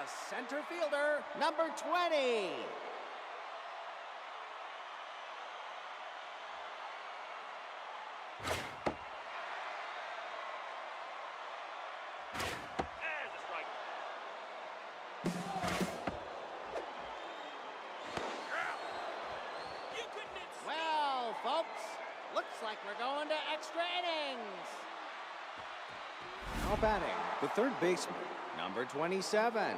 the center fielder, number 20. Well, folks, looks like we're going to extra innings. Now batting, the third baseman, number 27.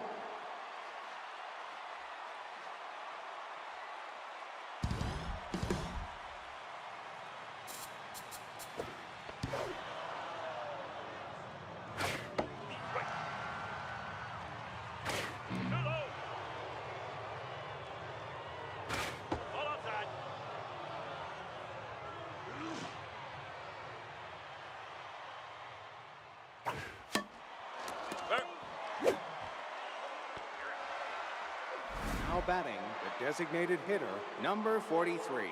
Now batting, the designated hitter, number 43.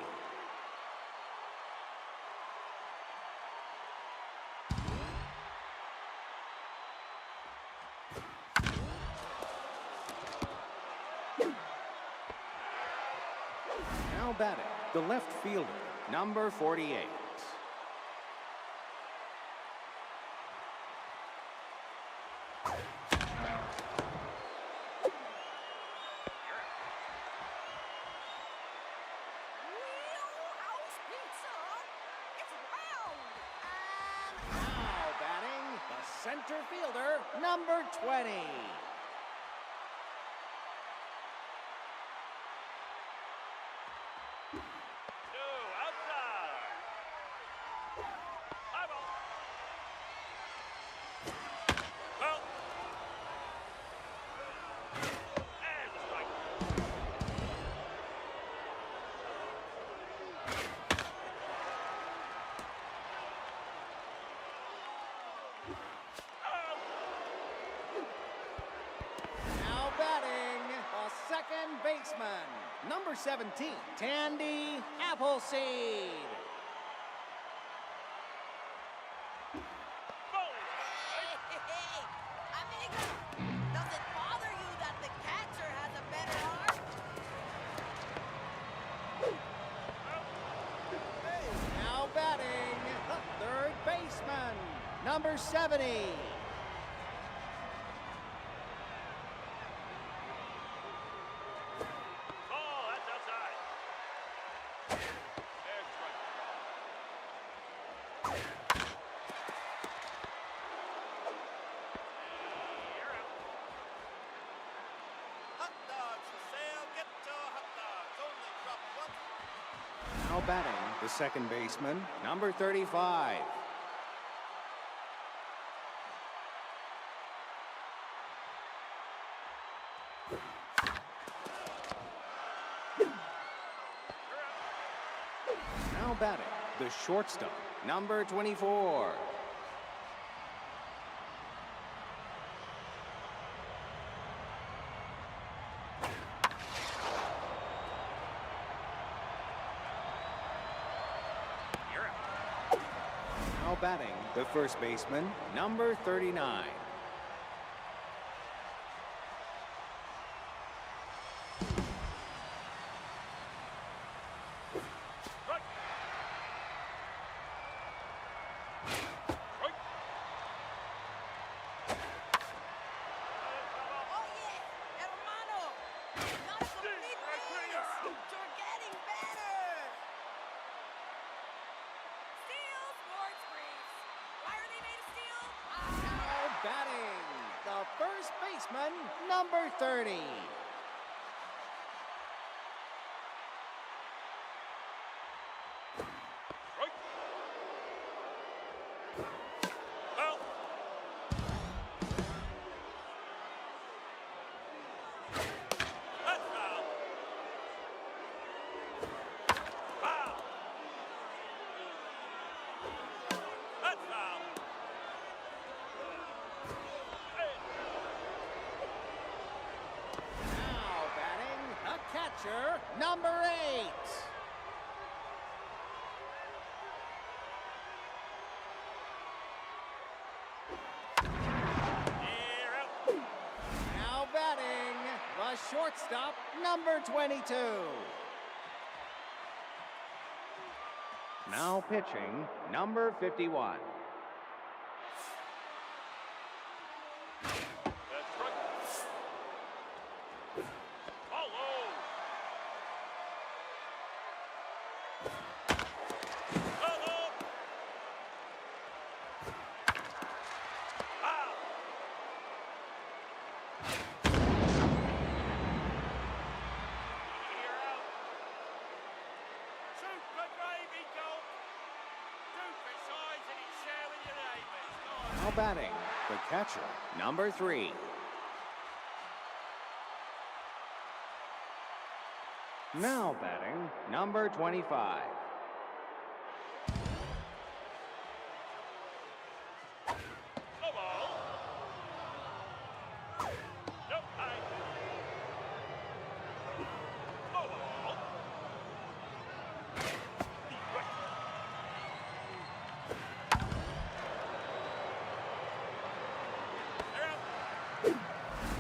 Now batting, the left fielder, number 48. Center fielder, number 20. Second baseman, number 17, Tandy Appleseed. Amigo, does it bother you that the catcher has a better arm? Now batting, the third baseman, number 70. Now batting, the second baseman, number 35. Now batting, the shortstop, number 24. Now batting, the first baseman, number 39. Batting, the first baseman, number 30. Catcher, number 8. Now batting, shortstop, number 22. Now pitching, number 51. Now batting, the catcher, number 3. Now batting, number 25.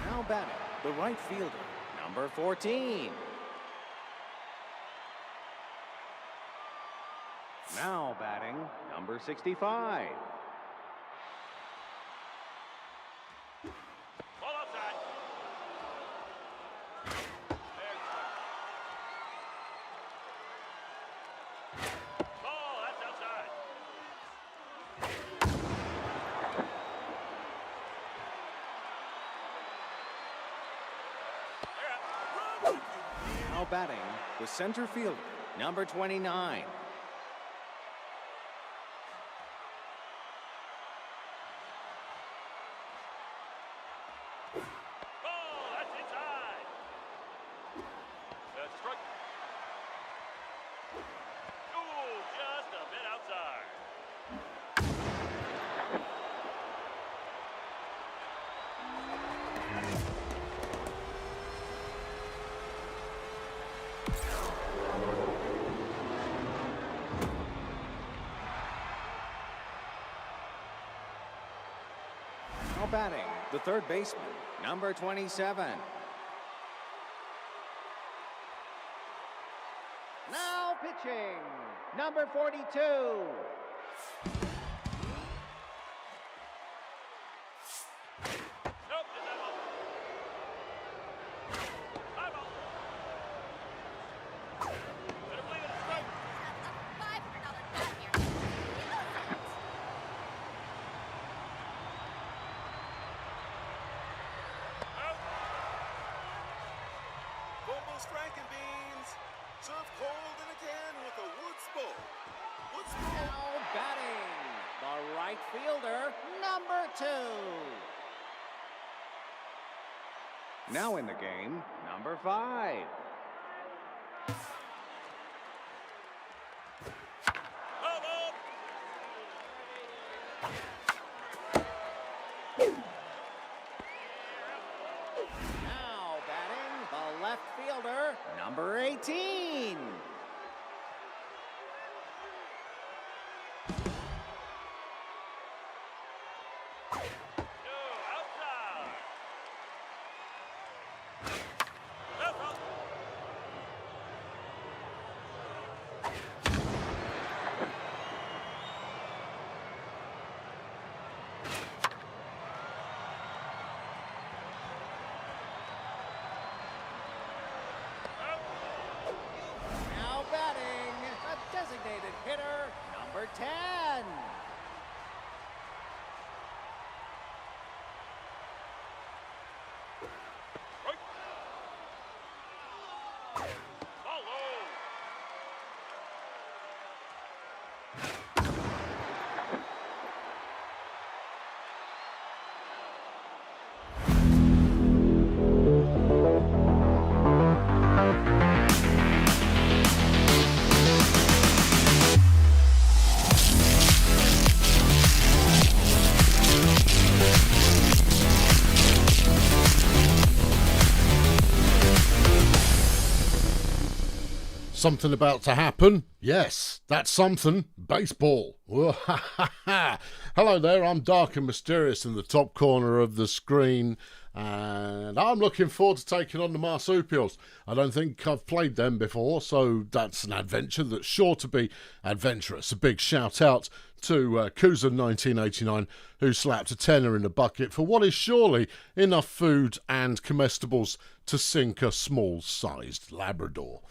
Now batting, the right fielder, number 14. Now batting, number 65. Now batting, the center fielder, number 29. Now batting, the third baseman, number 27. Now pitching, number 42. Franken beans, served cold in a can with a Woods bowl. Woods bowl. Now batting, the right fielder, number 2. Now in the game, number 5. Now batting, the left fielder, number 18. Designated hitter, number 10. Something about to happen? Yes, that's something. Baseball. Hello there, I'm dark and mysterious in the top corner of the screen, and I'm looking forward to taking on the Marsupials. I don't think I've played them before, so that's an adventure that's sure to be adventurous. A big shout out to Kuza1989, who slapped a tenner in the bucket for what is surely enough food and comestibles to sink a small-sized Labrador.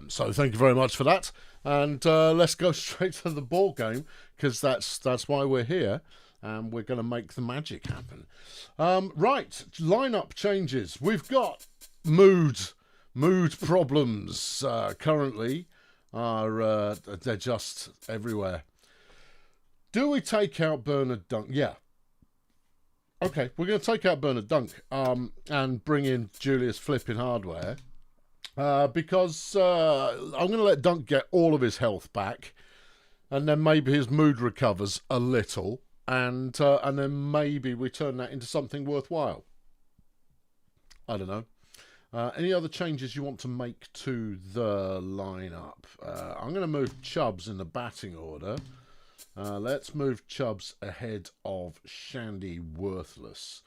So thank you very much for that. And let's go straight to the ball game, because that's why we're here, and we're going to make the magic happen. Right, lineup changes. We've got mood problems currently. They're just everywhere. Do we take out Bernard Dunk? Yeah. Okay, we're going to take out Bernard Dunk and bring in Julius Flipping Hardware. Because I'm going to let Dunk get all of his health back, and then maybe his mood recovers a little, and then maybe we turn that into something worthwhile. I don't know. Any other changes you want to make to the lineup? I'm going to move Chubbs in the batting order. Let's move Chubbs ahead of Shandy Worthless,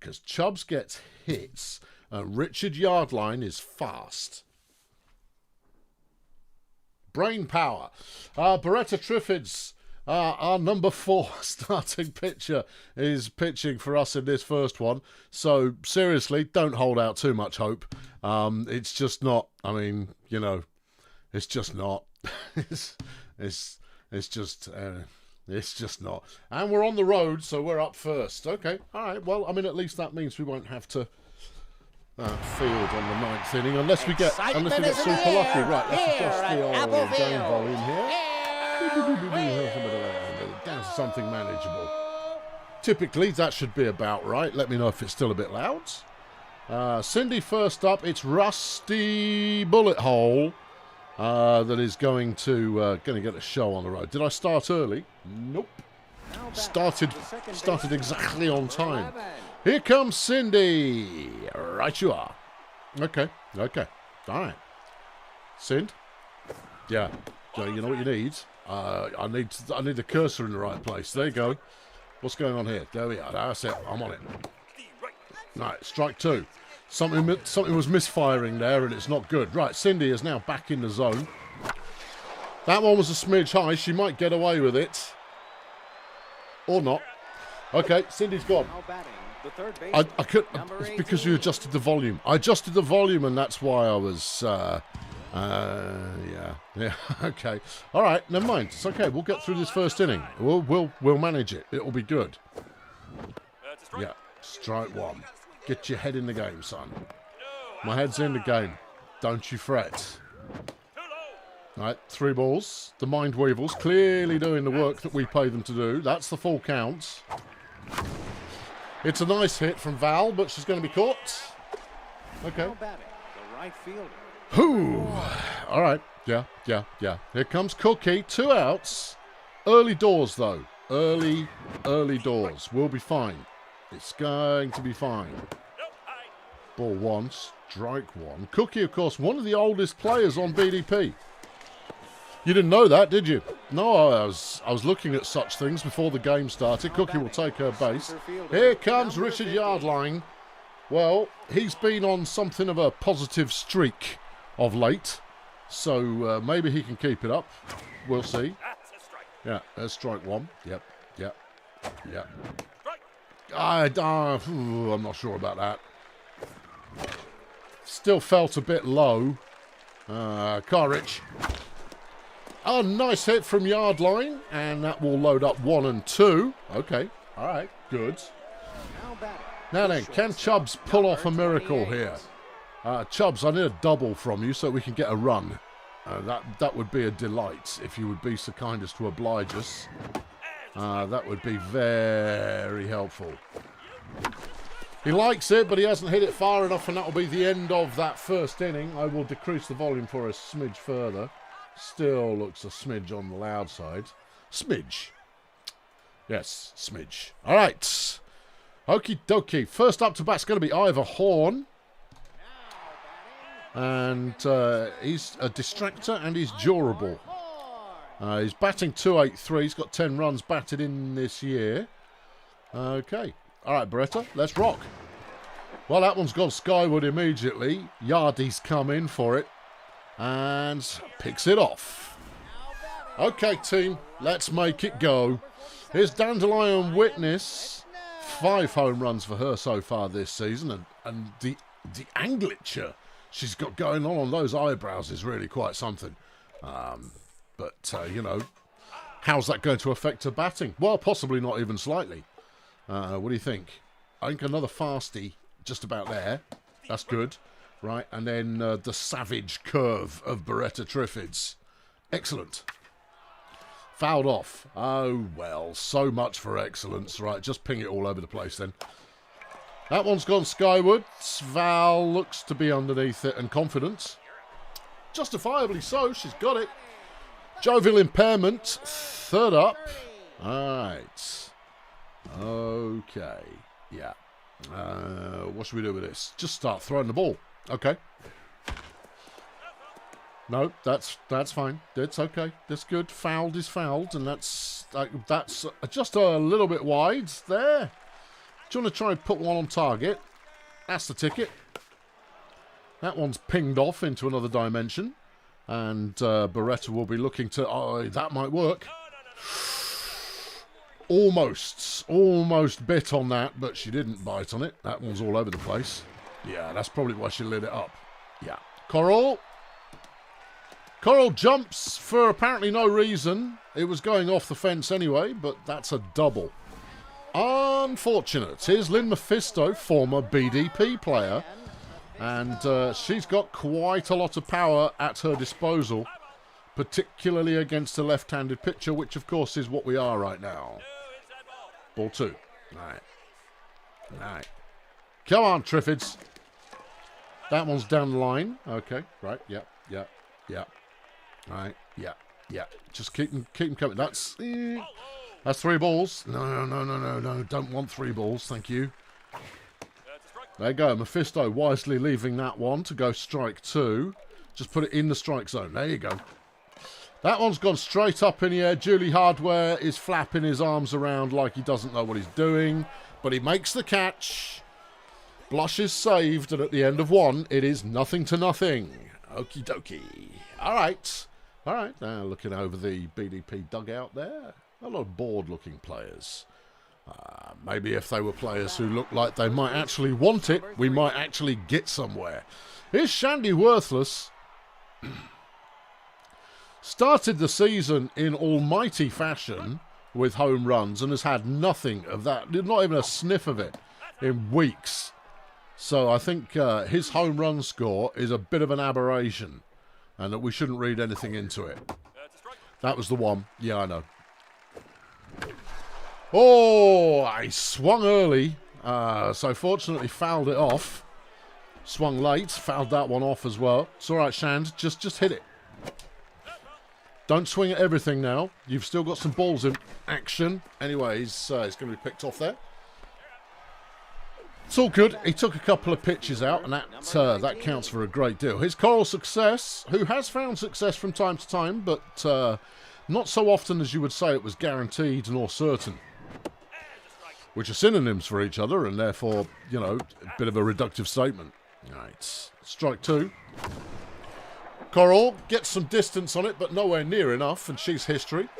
because Chubbs gets hits. Richard Yardline is fast. Brain power. Beretta Triffids, our number 4 starting pitcher, is pitching for us in this first one. So, seriously, don't hold out too much hope. It's just not, I mean, you know, it's just not. It's just not. And we're on the road, so we're up first. Okay, all right. Well, I mean, at least that means we won't have to field on the 9th inning, unless we get super lucky. Right, let's adjust the old game volume here. Down to something manageable. Typically, that should be about right. Let me know if it's still a bit loud. Cindy first up. It's Rusty Bullet Hole that is going to get a show on the road. Did I start early? Nope. Started exactly on time. Here comes Cindy. Right you are. Okay. All right. Sind? Yeah. So you know what you need? I need the cursor in the right place. There you go. What's going on here? There we are. That's it. I'm on it. Right, strike 2. Something was misfiring there, and it's not good. Right, Cindy is now back in the zone. That one was a smidge high. She might get away with it. Or not. Okay, Cindy's gone. I could. It's because you adjusted the volume. I adjusted the volume, and that's why I was. Yeah. Okay. All right. Never mind. It's okay. We'll get through this first inning. We'll manage it. It'll be good. Yeah. Strike 1. Get your head in the game, son. My head's in the game. Don't you fret. All right. 3 balls. The Mind Weevils clearly doing the work that we pay them to do. That's the full count. It's a nice hit from Val, but she's going to be caught. Okay. Whoo! All right. Yeah. Here comes Cookie. 2 outs. Early doors, though. Early doors. We'll be fine. It's going to be fine. Ball 1. Strike 1. Cookie, of course, one of the oldest players on BDP. You didn't know that, did you? No, I was looking at such things before the game started. Cookie will take her base. Here comes Richard Yardline. Well, he's been on something of a positive streak of late, so maybe he can keep it up. We'll see. Yeah, there's strike 1. Yep. I'm not sure about that. Still felt a bit low. Carrich. Oh, nice hit from Yardline, and that will load up 1 and 2. Okay, all right, good. Now then, can Chubbs pull off a miracle here? Chubbs, I need a double from you so we can get a run. That would be a delight if you would be so kind as to oblige us. That would be very helpful. He likes it, but he hasn't hit it far enough, and that will be the end of that first inning. I will decrease the volume for a smidge further. Still looks a smidge on the loud side. Smidge. Yes, smidge. All right. Okie dokie. First up to bat's going to be Ivor Horn. And he's a distractor and he's durable. He's batting 283. He's got 10 runs batted in this year. Okay. All right, Beretta, let's rock. Well, that one's gone skyward immediately. Yardy's come in for it and picks it off. Okay, team, let's make it go. Here's Dandelion Witness. 5 home runs for her so far this season. And the anglature she's got going on those eyebrows is really quite something. But, you know, how's that going to affect her batting? Well, possibly not even slightly. What do you think? I think another fasty just about there. That's good. Right, and then the savage curve of Beretta Triffids. Excellent. Fouled off. Oh, well, so much for excellence. Right, just ping it all over the place then. That one's gone skywards. Val looks to be underneath it and confident. Justifiably so, she's got it. Jovial impairment, 3rd up. Alright. Okay. Yeah. What should we do with this? Just start throwing the ball. Okay. No, that's fine. It's okay. That's good. Fouled is fouled, and that's just a little bit wide there. Do you want to try and put one on target? That's the ticket. That one's pinged off into another dimension. And Beretta will be looking to... Oh, that might work. Almost bit on that, but she didn't bite on it. That one's all over the place. Yeah, that's probably why she lit it up. Yeah. Coral jumps for apparently no reason. It was going off the fence anyway, but that's a double. Unfortunate. Here's Lynn Mephisto, former BDP player. And she's got quite a lot of power at her disposal, particularly against a left-handed pitcher, which, of course, is what we are right now. Ball 2. All right. Come on, Triffids. That one's down the line. Okay, right, yeah. All right, yeah. Just keep them coming. That's 3 balls. No. Don't want 3 balls, thank you. There you go. Mephisto wisely leaving that one to go strike 2. Just put it in the strike zone. There you go. That one's gone straight up in the air. Julie Hardware is flapping his arms around like he doesn't know what he's doing. But he makes the catch. Blush is saved. And at the end of 1, it is 0-0. Okie dokie. All right. Looking over the BDP dugout there. A lot of bored-looking players. Maybe if they were players who looked like they might actually want it, we might actually get somewhere. Here's Shandy Worthless. Started the season in almighty fashion with home runs and has had nothing of that, not even a sniff of it, in weeks. So I think his home run score is a bit of an aberration and that we shouldn't read anything into it. That was the one. Yeah, I know. Oh, I swung early, so fortunately fouled it off. Swung late, fouled that one off as well. It's all right, Shand, just hit it. Don't swing at everything now. You've still got some balls in action. Anyways, it's going to be picked off there. It's all good. He took a couple of pitches out, and that counts for a great deal. Here's Coral Success, who has found success from time to time, but not so often as you would say it was guaranteed nor certain. Which are synonyms for each other, and therefore, you know, a bit of a reductive statement. Right, strike 2. Coral gets some distance on it, but nowhere near enough, and she's history.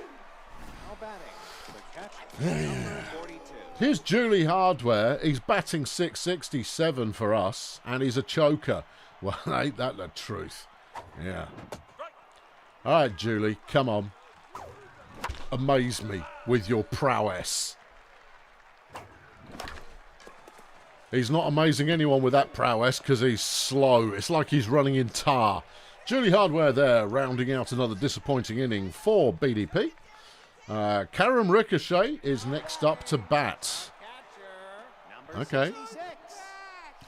Here's Julie Hardware. He's batting 667 for us, and he's a choker. Well, ain't that the truth? Yeah. All right, Julie, come on. Amaze me with your prowess. He's not amazing anyone with that prowess because he's slow. It's like he's running in tar. Julie Hardware there, rounding out another disappointing inning for BDP. Karen Ricochet is next up to bat. Okay.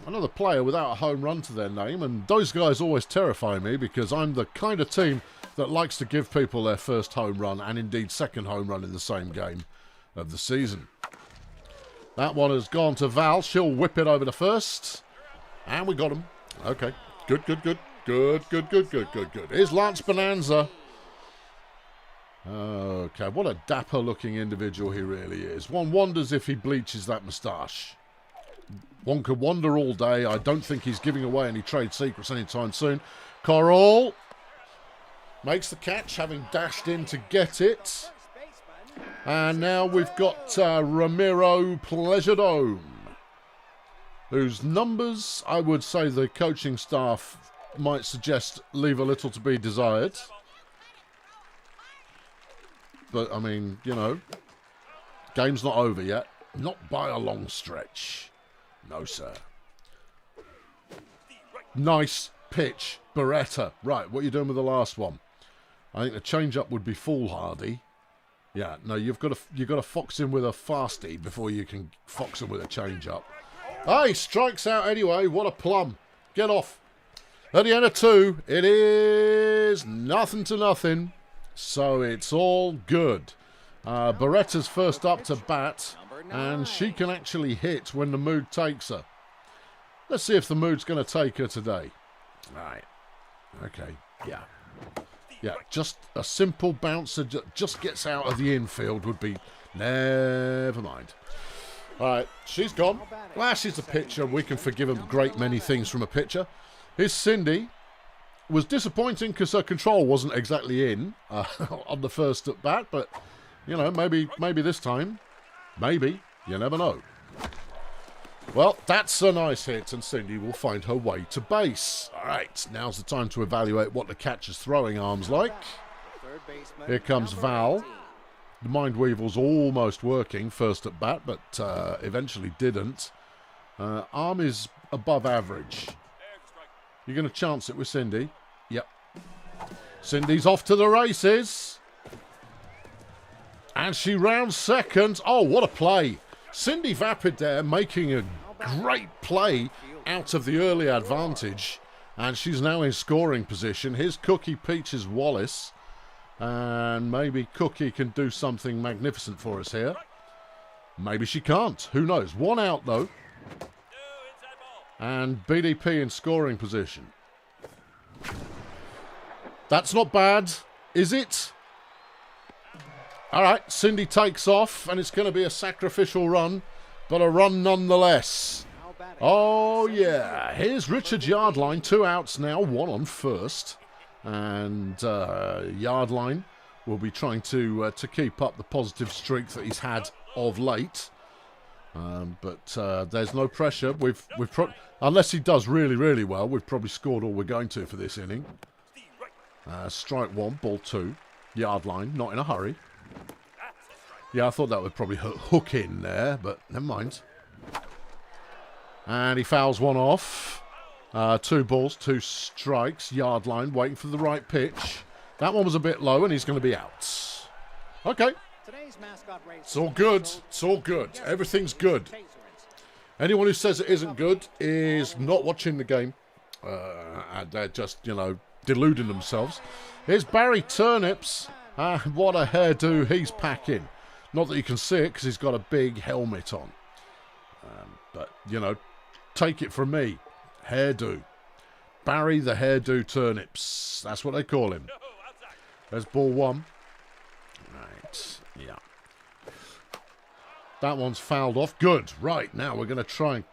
Another player without a home run to their name, and those guys always terrify me because I'm the kind of team that likes to give people their first home run and indeed second home run in the same game of the season. That one has gone to Val. She'll whip it over to first. And we got him. Okay. Good. Good. Here's Lance Bonanza. Okay, what a dapper-looking individual he really is. One wonders if he bleaches that moustache. One could wonder all day. I don't think he's giving away any trade secrets anytime soon. Coral makes the catch, having dashed in to get it. And now we've got Ramiro Pleasuredome, whose numbers, I would say the coaching staff might suggest leave a little to be desired. But, I mean, you know, game's not over yet. Not by a long stretch. No, sir. Nice pitch, Beretta. Right, what are you doing with the last one? I think the change-up would be foolhardy. Yeah, no, you've got to fox in with a fasty before you can fox in with a change-up. Hey, strikes out anyway. What a plum. Get off. At the end of 2, it is nothing to nothing. So it's all good. Beretta's first up to bat, and she can actually hit when the mood takes her. Let's see if the mood's going to take her today. Right. Okay. Yeah. Yeah, just a simple bouncer just gets out of the infield would be... Never mind. All right, she's gone. Well, she's a pitcher. We can forgive a great many things from a pitcher. Here's Cindy. Was disappointing because her control wasn't exactly in on the first at bat, but, you know, maybe this time. Maybe. You never know. Well, that's a nice hit, and Cindy will find her way to base. All right, now's the time to evaluate what the catcher's throwing arm's like. Here comes Val. The Mind Weevil's almost working first at bat, but eventually didn't. Arm is above average. You're going to chance it with Cindy? Yep. Cindy's off to the races. And she rounds second. Oh, what a play. Cindy Vapid there making a great play out of the early advantage. And she's now in scoring position. Here's Cookie Peaches Wallace. And maybe Cookie can do something magnificent for us here. Maybe she can't. Who knows? One out, though. And BDP in scoring position. That's not bad, is it? All right, Cindy takes off, and it's going to be a sacrificial run, but a run nonetheless. Oh, yeah. Here's Richard's Yardline. 2 outs now, 1 on first. And Yardline will be trying to keep up the positive streak that he's had of late. But there's no pressure. Unless he does really, really well, we've probably scored all we're going to for this inning. Strike 1, ball 2. Yardline, not in a hurry. Yeah, I thought that would probably hook in there, but never mind. And he fouls one off. 2 balls, 2 strikes. Yardline, waiting for the right pitch. That one was a bit low, and he's going to be out. Okay. It's all good. It's all good. Everything's good. Anyone who says it isn't good is not watching the game. And they're just, you know, deluding themselves. Here's Barry Turnips. What a hairdo he's packing. Not that you can see it because he's got a big helmet on. But, you know, take it from me. Hairdo. Barry the Hairdo Turnips. That's what they call him. There's ball 1. Right. Yeah. That one's fouled off. Good. Right. Now we're going to try and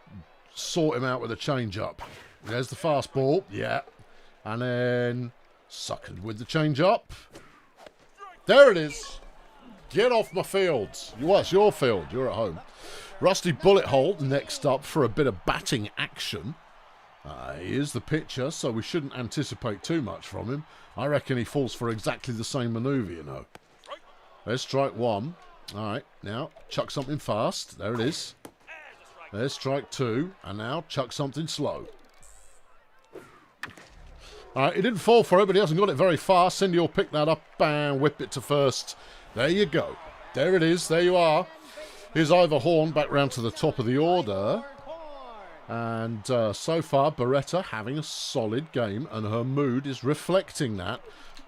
sort him out with a change-up. There's the fastball. Yeah. And then suckered with the change-up. There it is. Get off my field. Well, it's your field. You're at home. Rusty Bullet Hole next up for a bit of batting action. He is the pitcher, so we shouldn't anticipate too much from him. I reckon he falls for exactly the same manoeuvre, you know. There's strike 1. All right, now chuck something fast. There it is. There's strike 2. And now chuck something slow. All right, he didn't fall for it, but he hasn't got it very far. Cindy will pick that up and whip it to first. There you go. There it is. There you are. Here's Ivor Horn back round to the top of the order. And so far, Beretta having a solid game, and her mood is reflecting that.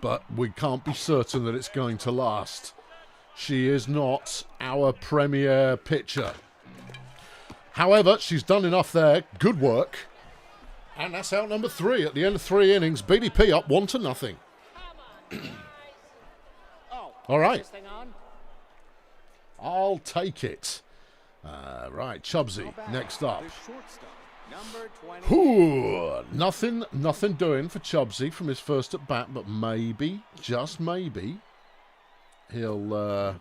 But we can't be certain that it's going to last. She is not our premier pitcher. However, she's done enough there. Good work. And that's out number 3 at the end of 3 innings. BDP up 1-0. All right. I'll take it. Right, Chubsy, next up. Ooh, nothing doing for Chubsy from his first at bat, but maybe, just maybe, he'll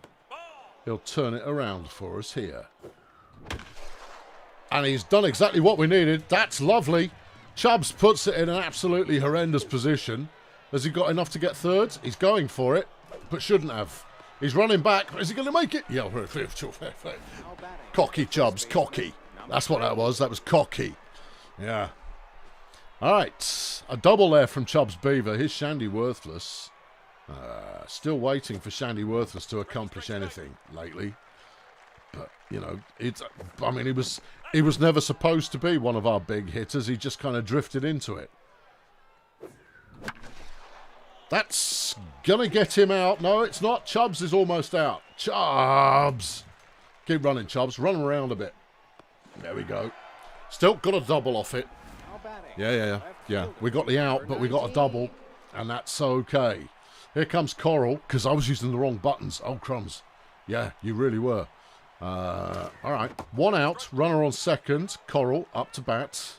turn it around for us here. And he's done exactly what we needed. That's lovely. Chubbs puts it in an absolutely horrendous position. Has he got enough to get thirds? He's going for it, but shouldn't have. He's running back. Is he going to make it? Yeah. Cocky Chubbs, cocky. That's what that was. That was cocky. Yeah. All right. A double there from Chubbs Beaver. Here's Shandy Worthless. Still waiting for Shandy Worthless to accomplish anything lately. But, you know, I mean, he was never supposed to be one of our big hitters. He just kind of drifted into it. That's going to get him out. No, it's not. Chubbs is almost out. Chubbs. Keep running, Chubbs. Run around a bit. There we go. Still got a double off it. Yeah. We got the out, but we got a double. And that's okay. Here comes Coral, because I was using the wrong buttons. Oh, crumbs. Yeah, you really were. All right. 1 out. Runner on second. Coral up to bat.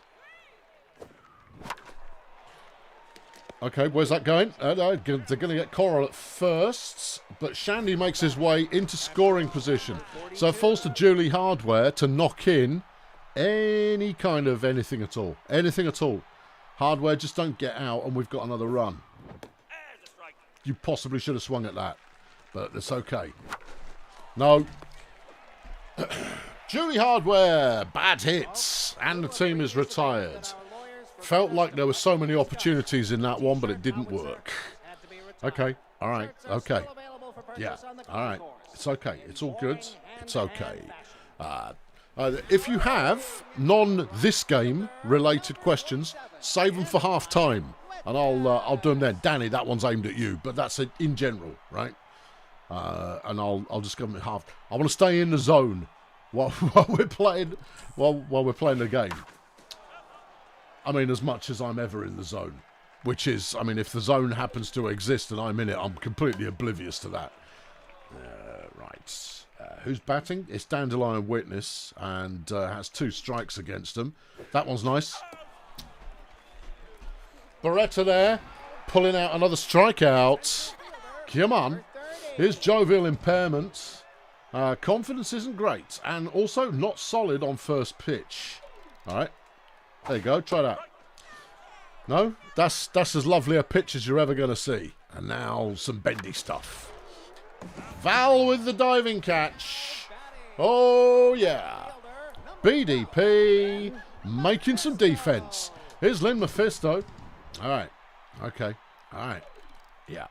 Okay, where's that going? They're going to get Coral at first, but Shandy makes his way into scoring position. So it falls to Julie Hardware to knock in any kind of anything at all. Anything at all. Hardware just don't get out, and we've got another run. You possibly should have swung at that, but it's okay. No. Julie Hardware, bad hits, and the team is retired. Felt like there were so many opportunities in that one, but it didn't work. Okay, all right, okay. Yeah, all right. It's okay. It's all good. It's okay. If you have non-this game related questions, save them for half time, and I'll do them then. Danny, that one's aimed at you, but that's in general, right? And I'll just give them half. I want to stay in the zone while we're playing the game. I mean, as much as I'm ever in the zone, which is, I mean, if the zone happens to exist and I'm in it, I'm completely oblivious to that. Right. Who's batting? It's Dandelion Witness, and has 2 strikes against him. That one's nice. Beretta there, pulling out another strikeout. Come on. Here's Jovial Impairment. Confidence isn't great, and also not solid on first pitch. All right. There you go, try that. No? That's as lovely a pitch as you're ever going to see. And now some bendy stuff. Val with the diving catch. Oh, yeah. BDP making some defense. Here's Lynn Mephisto. All right. Okay. All right. Yeah.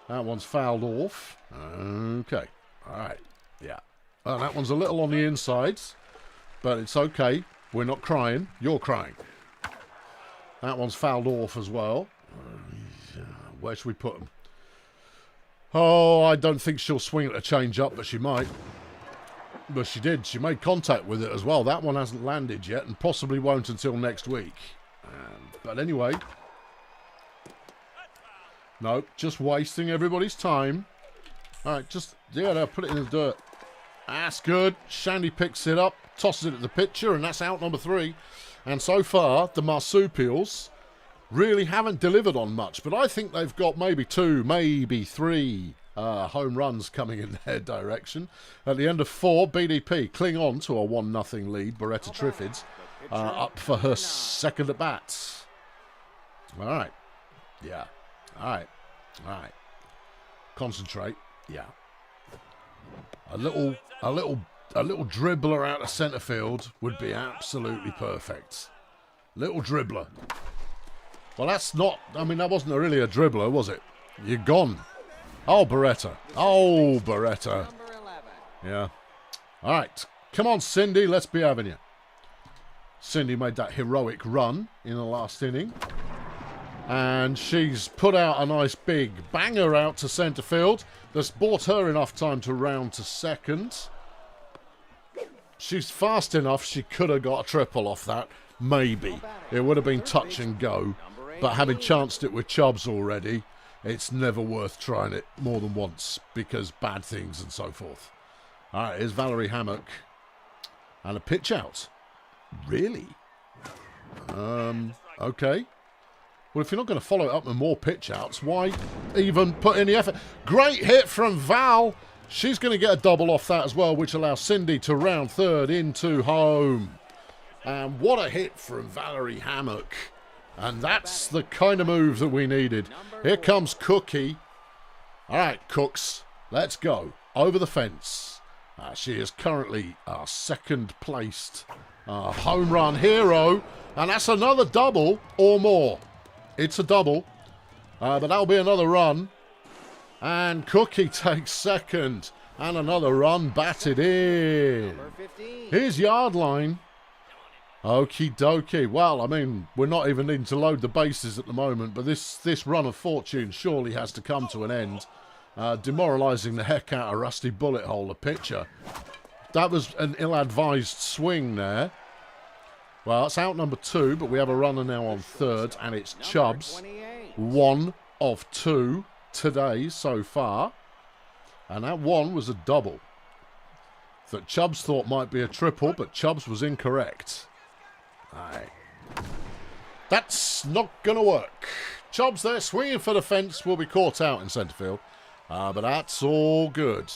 That one's fouled off. Okay. All right. Yeah. Well, that one's a little on the insides, but it's okay. We're not crying. You're crying. That one's fouled off as well. Where should we put them? Oh, I don't think she'll swing at a change-up, but she might. But she did. She made contact with it as well. That one hasn't landed yet and possibly won't until next week. But anyway. No, just wasting everybody's time. All right, just, yeah, they'll put it in the dirt. That's good. Shandy picks it up, tosses it at the pitcher, and that's out number 3. And so far, the Marsupials really haven't delivered on much, but I think they've got maybe 2, maybe 3 home runs coming in their direction. At the end of 4, BDP cling on to a 1-0 lead. Beretta Triffids up for her second at bat. All right. Yeah. All right. All right. Concentrate. Yeah. A little dribbler out of centre field would be absolutely perfect. Little dribbler. Well, that's not... I mean, that wasn't really a dribbler, was it? You're gone. Oh, Beretta. Oh, Beretta. Yeah. All right. Come on, Cindy. Let's be having you. Cindy made that heroic run in the last inning. And she's put out a nice big banger out to centre field. That's bought her enough time to round to second. She's fast enough. She could have got a triple off that. maybe. It would have been touch and go. But having chanced it with Chubbs already, it's never worth trying it more than once because bad things and so forth. All right, here's Valerie Hammock. And a pitch out. Really? Okay. Well, if you're not going to follow it up with more pitch outs, why even put in the effort? Great hit from Val. She's going to get a double off that as well, which allows Cindy to round third into home. And what a hit from Valerie Hammock. And that's the kind of move that we needed. Here comes Cookie. All right, Cooks, let's go. Over the fence. She is currently our second placed home run hero. And that's another double or more. It's a double. But that'll be another run. And Cookie takes second. And another run batted in. Here's yard line. Okie dokie. Well, I mean, we're not even needing to load the bases at the moment, but this run of fortune surely has to come to an end. Demoralising the heck out of Rusty Bullet Hole, the pitcher. That was an ill-advised swing there. Well, it's out number 2, but we have a runner now on third, and it's Chubbs. 1 of 2 today so far. And that one was a double. That Chubbs thought might be a triple, but Chubbs was incorrect. Aye. That's not going to work. Chubbs there swinging for the fence, will be caught out in centre field. But that's all good.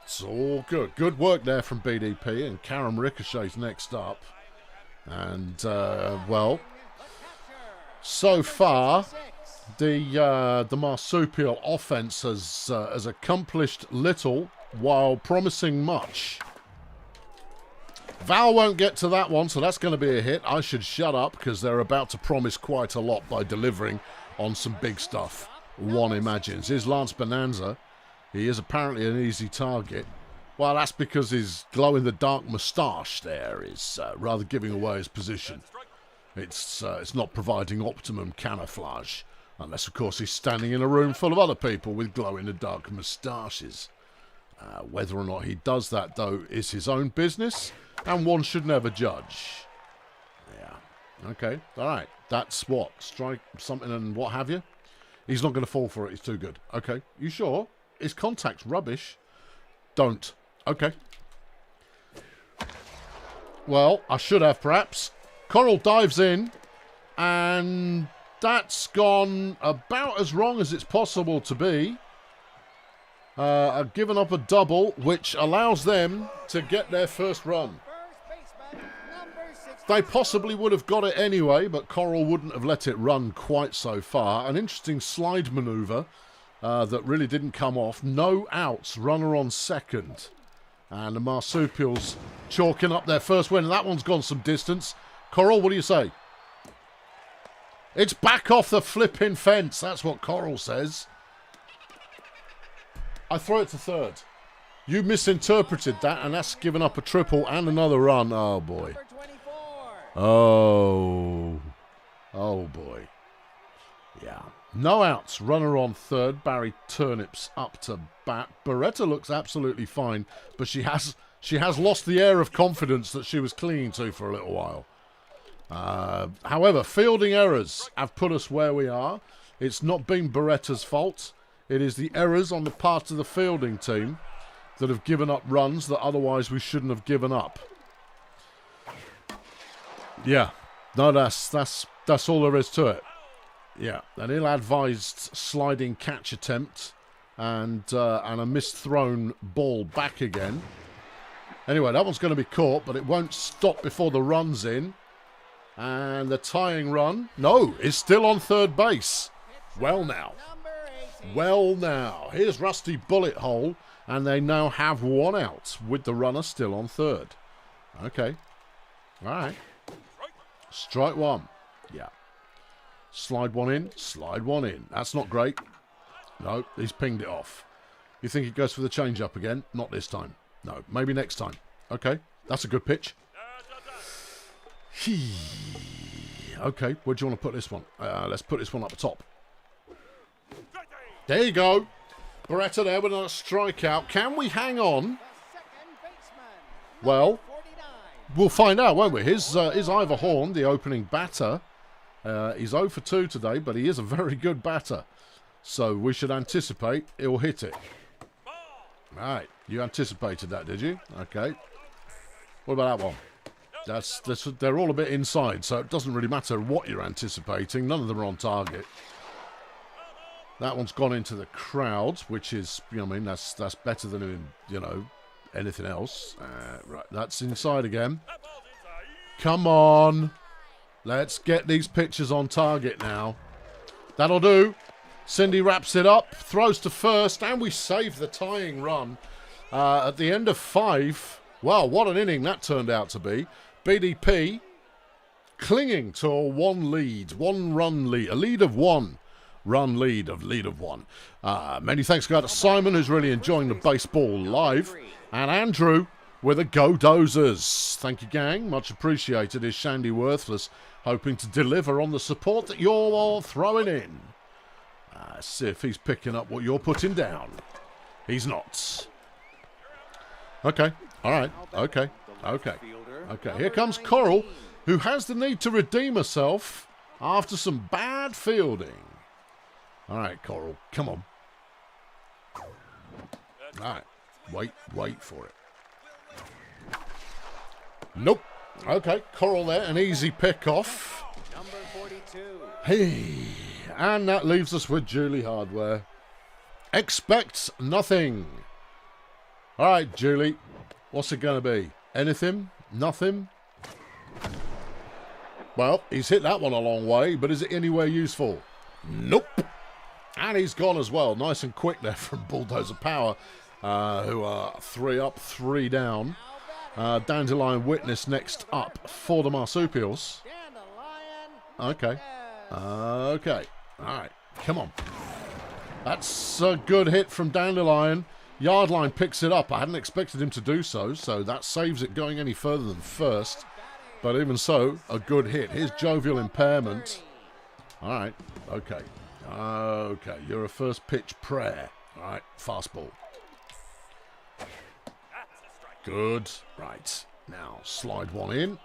It's all good. Good work there from BDP, and Karen Ricochet's next up. And, well, so far, the Marsupial offence has accomplished little while promising much. Val won't get to that one, so that's going to be a hit. I should shut up because they're about to promise quite a lot by delivering on some big stuff, one imagines. Here's Lance Bonanza. He is apparently an easy target. Well, that's because his glow-in-the-dark moustache there is rather giving away his position. It's not providing optimum camouflage, unless, of course, he's standing in a room full of other people with glow-in-the-dark moustaches. Whether or not he does that, though, is his own business, and one should never judge. Yeah. Okay. All right. That's what? Strike something and what have you? He's not going to fall for it. He's too good. Okay. You sure? His contact's rubbish. Don't. Okay. Well, I should have, perhaps. Coral dives in, and that's gone about as wrong as it's possible to be. I've given up a double, which allows them to get their first run. They possibly would have got it anyway, but Coral wouldn't have let it run quite so far. An interesting slide manoeuvre that really didn't come off. No outs, runner on second. And the Marsupials chalking up their first win. That one's gone some distance. Coral, what do you say? It's back off the flipping fence. That's what Coral says. I throw it to third. You misinterpreted that, and that's given up a triple and another run. Oh, boy. Oh. Oh, boy. Yeah. No outs. Runner on third. Barry Turnips up to bat. Beretta looks absolutely fine, but she has lost the air of confidence that she was clinging to for a little while. However, fielding errors have put us where we are. It's not been Beretta's fault. It is the errors on the part of the fielding team that have given up runs that otherwise we shouldn't have given up. Yeah. No, that's all there is to it. Yeah. An ill-advised sliding catch attempt and a misthrown ball back again. Anyway, that one's going to be caught, but it won't stop before the run's in. And the tying run, no, is still on third base. Well now. Well now. Here's Rusty Bullet Hole, and they now have one out with the runner still on third. Okay. All right. Strike one. Yeah. Slide one in. Slide one in. That's not great. No, he's pinged it off. You think he goes for the change-up again? Not this time. No, maybe next time. Okay, that's a good pitch. Okay, where do you want to put this one? Let's put this one up the top. There you go. Beretta there with a strikeout. Can we hang on? Well, we'll find out, won't we? Is Ivor Horn, the opening batter. He's 0 for 2 today, but he is a very good batter. So we should anticipate he'll hit it. Right, you anticipated that, did you? Okay. What about that one? They're all a bit inside, so it doesn't really matter what you're anticipating. None of them are on target. That one's gone into the crowd, which is, you know, I mean, that's better than, you know, anything else. Right, that's inside again. Come on. Let's get these pitches on target now. That'll do. Cindy wraps it up, throws to first, and we save the tying run. At the end of 5, well, what an inning that turned out to be. BDP clinging to a 1-run lead, a lead of 1. Run lead of 1. Many thanks go to Simon, who's really enjoying the baseball live, and Andrew with the Go Dozers. Thank you, gang. Much appreciated. Is Shandy Worthless hoping to deliver on the support that you're all throwing in? See if he's picking up what you're putting down. He's not. Okay. All right. Okay. Here comes Coral, who has the need to redeem herself after some bad fielding. All right, Coral. Come on. All right. Wait for it. Nope. Okay, Coral there. An easy pick off. Number 42. Hey. And that leaves us with Julie Hardware. Expect nothing. All right, Julie. What's it going to be? Anything? Nothing? Well, he's hit that one a long way, but is it anywhere useful? Nope. And he's gone as well. Nice and quick there from Bulldozer Power, who are 3 up, 3 down. Dandelion Witness next up for the Marsupials. Okay. Okay. All right. Come on. That's a good hit from Dandelion. Yardline picks it up. I hadn't expected him to do so, so that saves it going any further than first. But even so, a good hit. Here's Jovial Impairment. All right. Okay. Okay. You're a first pitch prayer. All right. Fastball. Good. Right. Now, slide one in.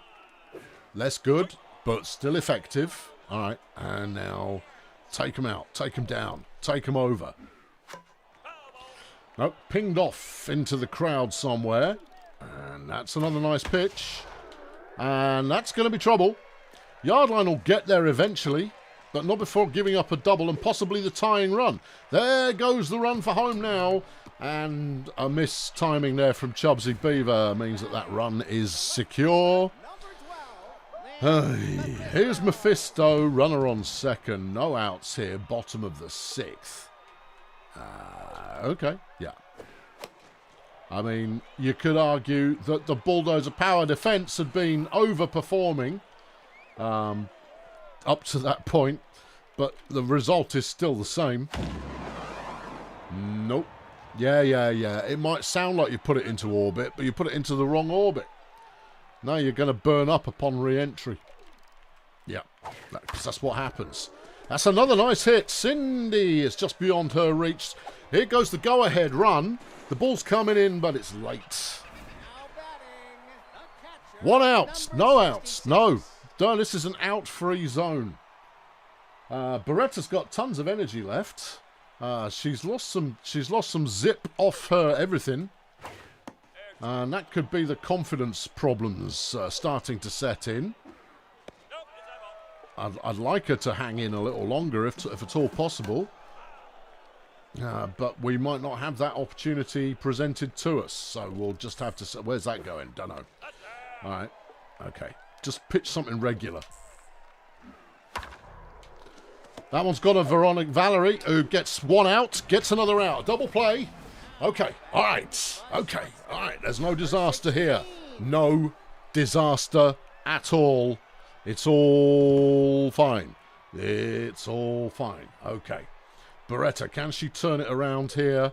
Less good, but still effective. All right. And now, take him out. Take him down. Take him over. Nope. Pinged off into the crowd somewhere. And that's another nice pitch. And that's going to be trouble. Yardline will get there eventually, but not before giving up a double and possibly the tying run. There goes the run for home now. And a mistiming there from Chubbsy Beaver means that that run is secure. Here's Mephisto, runner on second. No outs here, bottom of the 6th. Okay, yeah. I mean, you could argue that the Bulldozer Power defence had been overperforming up to that point, but the result is still the same. Nope. Yeah. It might sound like you put it into orbit, but you put it into the wrong orbit. Now you're going to burn up upon re-entry. Yeah, because that's what happens. That's another nice hit. Cindy is just beyond her reach. Here goes the go-ahead run. The ball's coming in, but it's late. 1 out. No outs. No. This is an out-free zone. Beretta's got tons of energy left. She's lost some zip off her everything. And that could be the confidence problems starting to set in. I'd like her to hang in a little longer if at all possible. But we might not have that opportunity presented to us. So we'll just have to... Where's that going? Don't know. All right. Okay. Just pitch something regular. That one's got a Valerie who gets 1 out, gets another out. Double play. Okay. All right. Okay. All right. There's no disaster here. No disaster at all. It's all fine. It's all fine. Okay. Beretta, can she turn it around here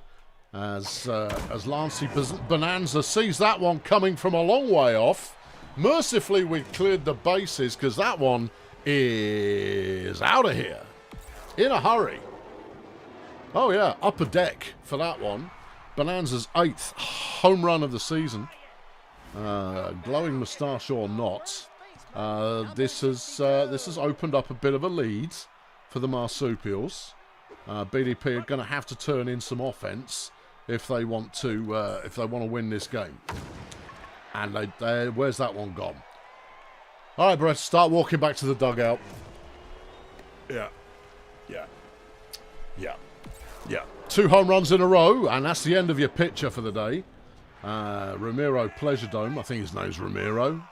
as Lancey Bonanza sees that one coming from a long way off? Mercifully, we cleared the bases because that one is out of here in a hurry. Oh, yeah, upper deck for that one. Bonanza's 8th home run of the season. glowing moustache or not, this has opened up a bit of a lead for the Marsupials. BDP are going to have to turn in some offense if they want to win this game. And where's that one gone? All right, Brett, start walking back to the dugout. Yeah. 2 home runs in a row, and that's the end of your pitcher for the day. Ramiro Pleasure Dome. I think his name's Ramiro.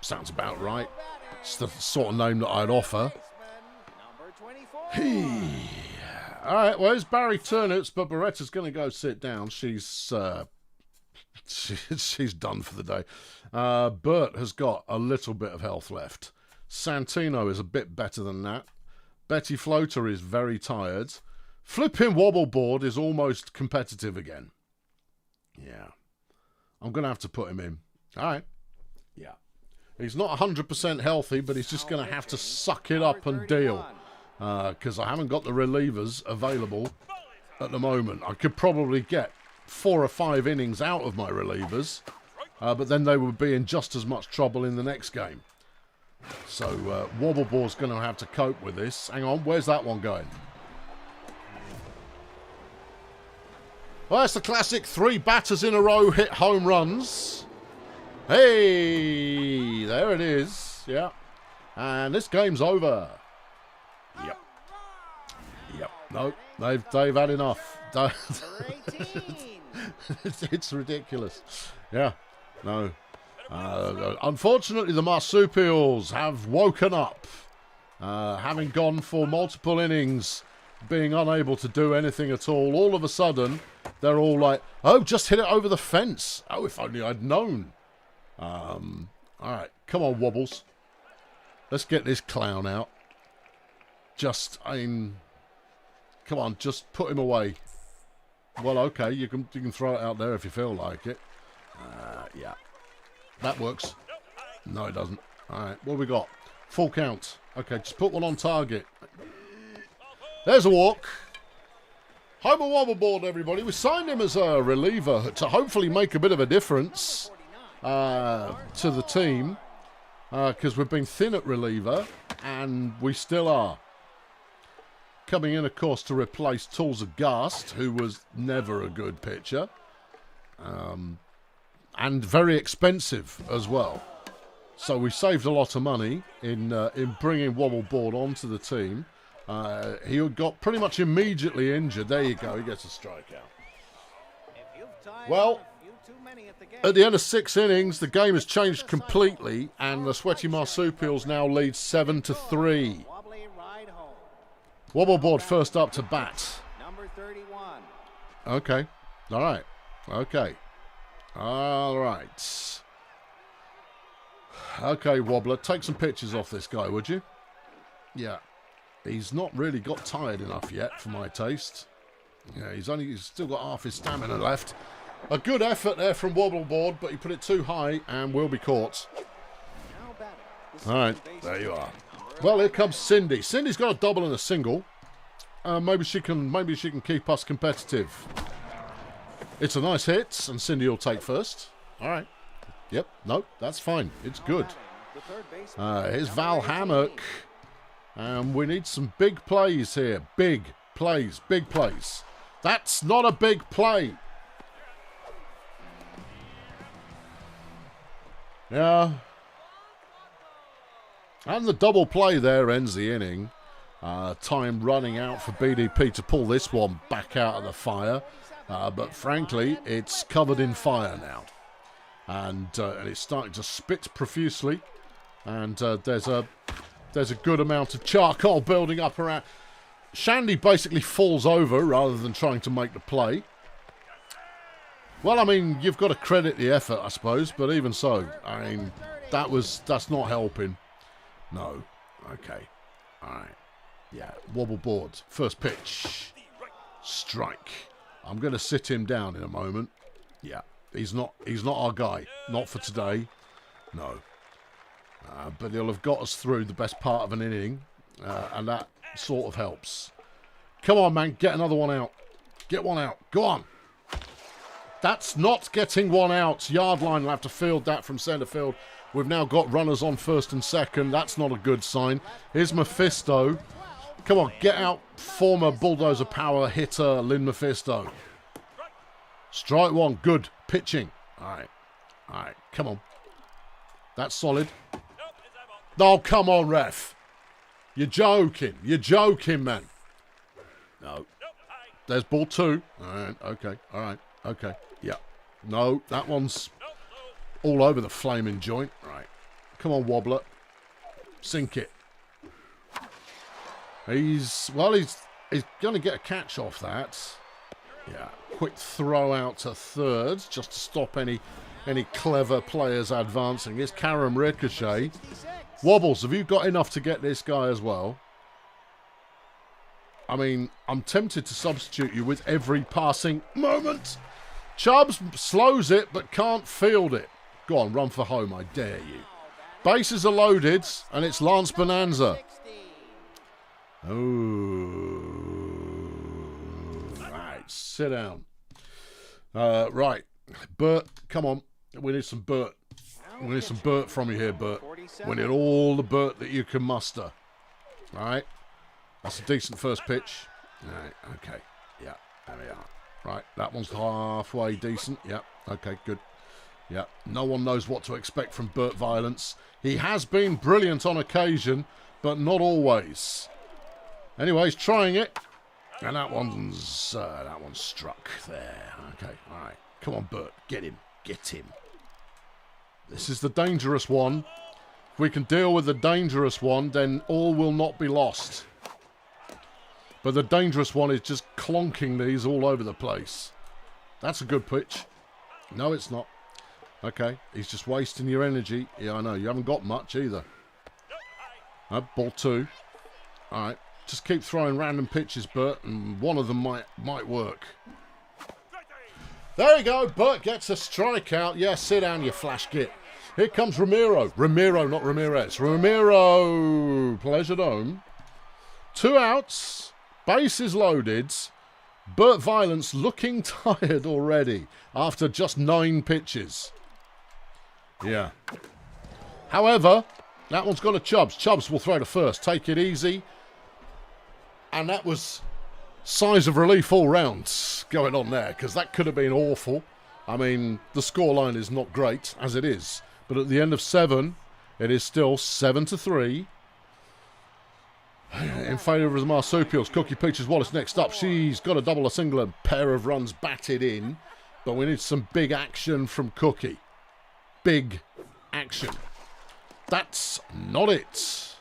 Sounds about right. It's the sort of name that I'd offer. All right, well, it's Barry Turnips, but Beretta's going to go sit down. She's done for the day. Bert has got a little bit of health left. Santino is a bit better than that. Betty Floater is very tired. Flipping Wobbleboard is almost competitive again. Yeah. I'm going to have to put him in. All right. Yeah. He's not 100% healthy, but he's just going to have to suck it up and deal. Because I haven't got the relievers available at the moment. I could probably get 4 or 5 innings out of my relievers, but then they would be in just as much trouble in the next game. So Wobbleboard's going to have to cope with this. Hang on, where's that one going? Well, that's the classic 3 batters in a row hit home runs. Hey, there it is. Yeah. And this game's over. Yep. No, they've had enough. It's ridiculous. Yeah. No. Unfortunately, the Marsupials have woken up, having gone for multiple innings, being unable to do anything at all. All of a sudden, they're all like, "Oh, just hit it over the fence. Oh, if only I'd known." All right, come on, Wobbles. Let's get this clown out. Come on, just put him away. Well, okay, you can throw it out there if you feel like it. Yeah, that works. No, it doesn't. All right, what have we got? Full count. Okay, just put one on target. There's a walk. Homer Wobbleboard, everybody. We signed him as a reliever to hopefully make a bit of a difference to the team, because we've been thin at reliever, and we still are. Coming in, of course, to replace Tools of Ghast, who was never a good pitcher, and very expensive as well. So we saved a lot of money in bringing Wobbleboard onto the team. He got pretty much immediately injured. There you go. He gets a strikeout. Well, at the end of 6 innings, the game has changed completely, and the Sweaty Marsupials now lead 7-3. Wobbleboard first up to bat. Number 31. Okay. All right. Okay. All right. Okay, Wobbler, take some pictures off this guy, would you? Yeah. He's not really got tired enough yet for my taste. Yeah, he's still got half his stamina left. A good effort there from Wobbleboard, but he put it too high and will be caught. All right, there you are. Well, here comes Cindy. Cindy's got a double and a single. Maybe she can keep us competitive. It's a nice hit, and Cindy will take first. All right. Yep. No, that's fine. It's good. Here's Val Hammock. We need some big plays here. Big plays. Big plays. That's not a big play. Yeah. And the double play there ends the inning. Time running out for BDP to pull this one back out of the fire. But frankly, it's covered in fire now. And it's starting to spit profusely. And there's a good amount of charcoal building up around. Shandy basically falls over rather than trying to make the play. Well, I mean, you've got to credit the effort, I suppose, but even so, I mean, that's not helping. No. Okay. All right. Yeah. Wobbleboard. First pitch. Strike. I'm going to sit him down in a moment. Yeah. He's not our guy. Not for today. No. But he'll have got us through the best part of an inning, and that sort of helps. Come on, man. Get another one out. Get one out. Go on. That's not getting one out. Yard line will have to field that from centre field. We've now got runners on first and second. That's not a good sign. Here's Mephisto. Come on, get out former Bulldozer Power hitter Lynn Mephisto. Strike one. Good. Pitching. All right. Come on. That's solid. Oh, come on, ref. You're joking. You're joking, man. No. There's ball 2. All right. Okay. All right. Okay. Yeah. No, that one's all over the flaming joint. Right. Come on, wobbler. Sink it. He's going to get a catch off that. Yeah. Quick throw out to third just to stop any clever players advancing. Here's Karam Ricochet. Wobbles, have you got enough to get this guy as well? I mean, I'm tempted to substitute you with every passing moment. Chubbs slows it but can't field it. Go on, run for home, I dare you. Bases are loaded, and it's Lance Bonanza. Oh. Right, sit down. Right. Bert, come on. We need some Bert. We need some Bert from you here, Bert. We need all the Bert that you can muster. All right. That's a decent first pitch. All right. Okay. Yeah. There we are. Right. That one's halfway decent. Yeah. Okay. Good. Yeah. No one knows what to expect from Bert Violence. He has been brilliant on occasion, but not always. Anyway, he's trying it. And that one's struck there. Okay. All right. Come on, Bert. Get him. Get him. This is the dangerous one. If we can deal with the dangerous one, then all will not be lost. But the dangerous one is just clonking these all over the place. That's a good pitch. No, it's not. Okay, he's just wasting your energy. Yeah, I know. You haven't got much either. Ball 2. All right. Just keep throwing random pitches, Bert, and one of them might work. There you go. Bert gets a strikeout. Yeah, sit down, you flash git. Here comes Ramiro. Ramiro, not Ramirez. Ramiro. Pleasure dome. 2 outs. Bases loaded. Bert Violence looking tired already after just 9 pitches. Yeah. However, that one's gone to Chubbs. Chubbs will throw to first. Take it easy. And that was sighs of relief all round going on there, because that could have been awful. I mean, the scoreline is not great as it is, but at the end of 7, it is still 7-3 in favour of the Marsupials. Cookie Peaches Wallace next up. She's got a double, a single, and pair of runs batted in, but we need some big action from Cookie. Big action. That's not it.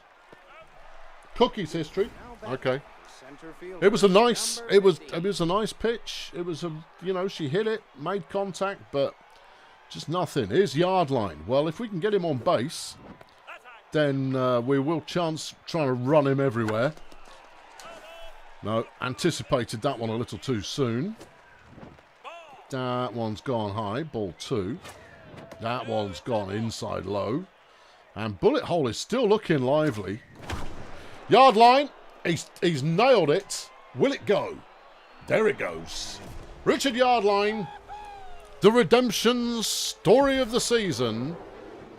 Cookie's history. Okay. It was a nice pitch. It was she hit it, made contact, but just nothing. Here's yard line. Well, if we can get him on base, then we will chance trying to run him everywhere. No, anticipated that one a little too soon. That one's gone high. Ball 2. That one's gone inside low. And bullet hole is still looking lively. Yard line. He's nailed it. Will it go? There it goes. Richard Yardline, the redemption story of the season,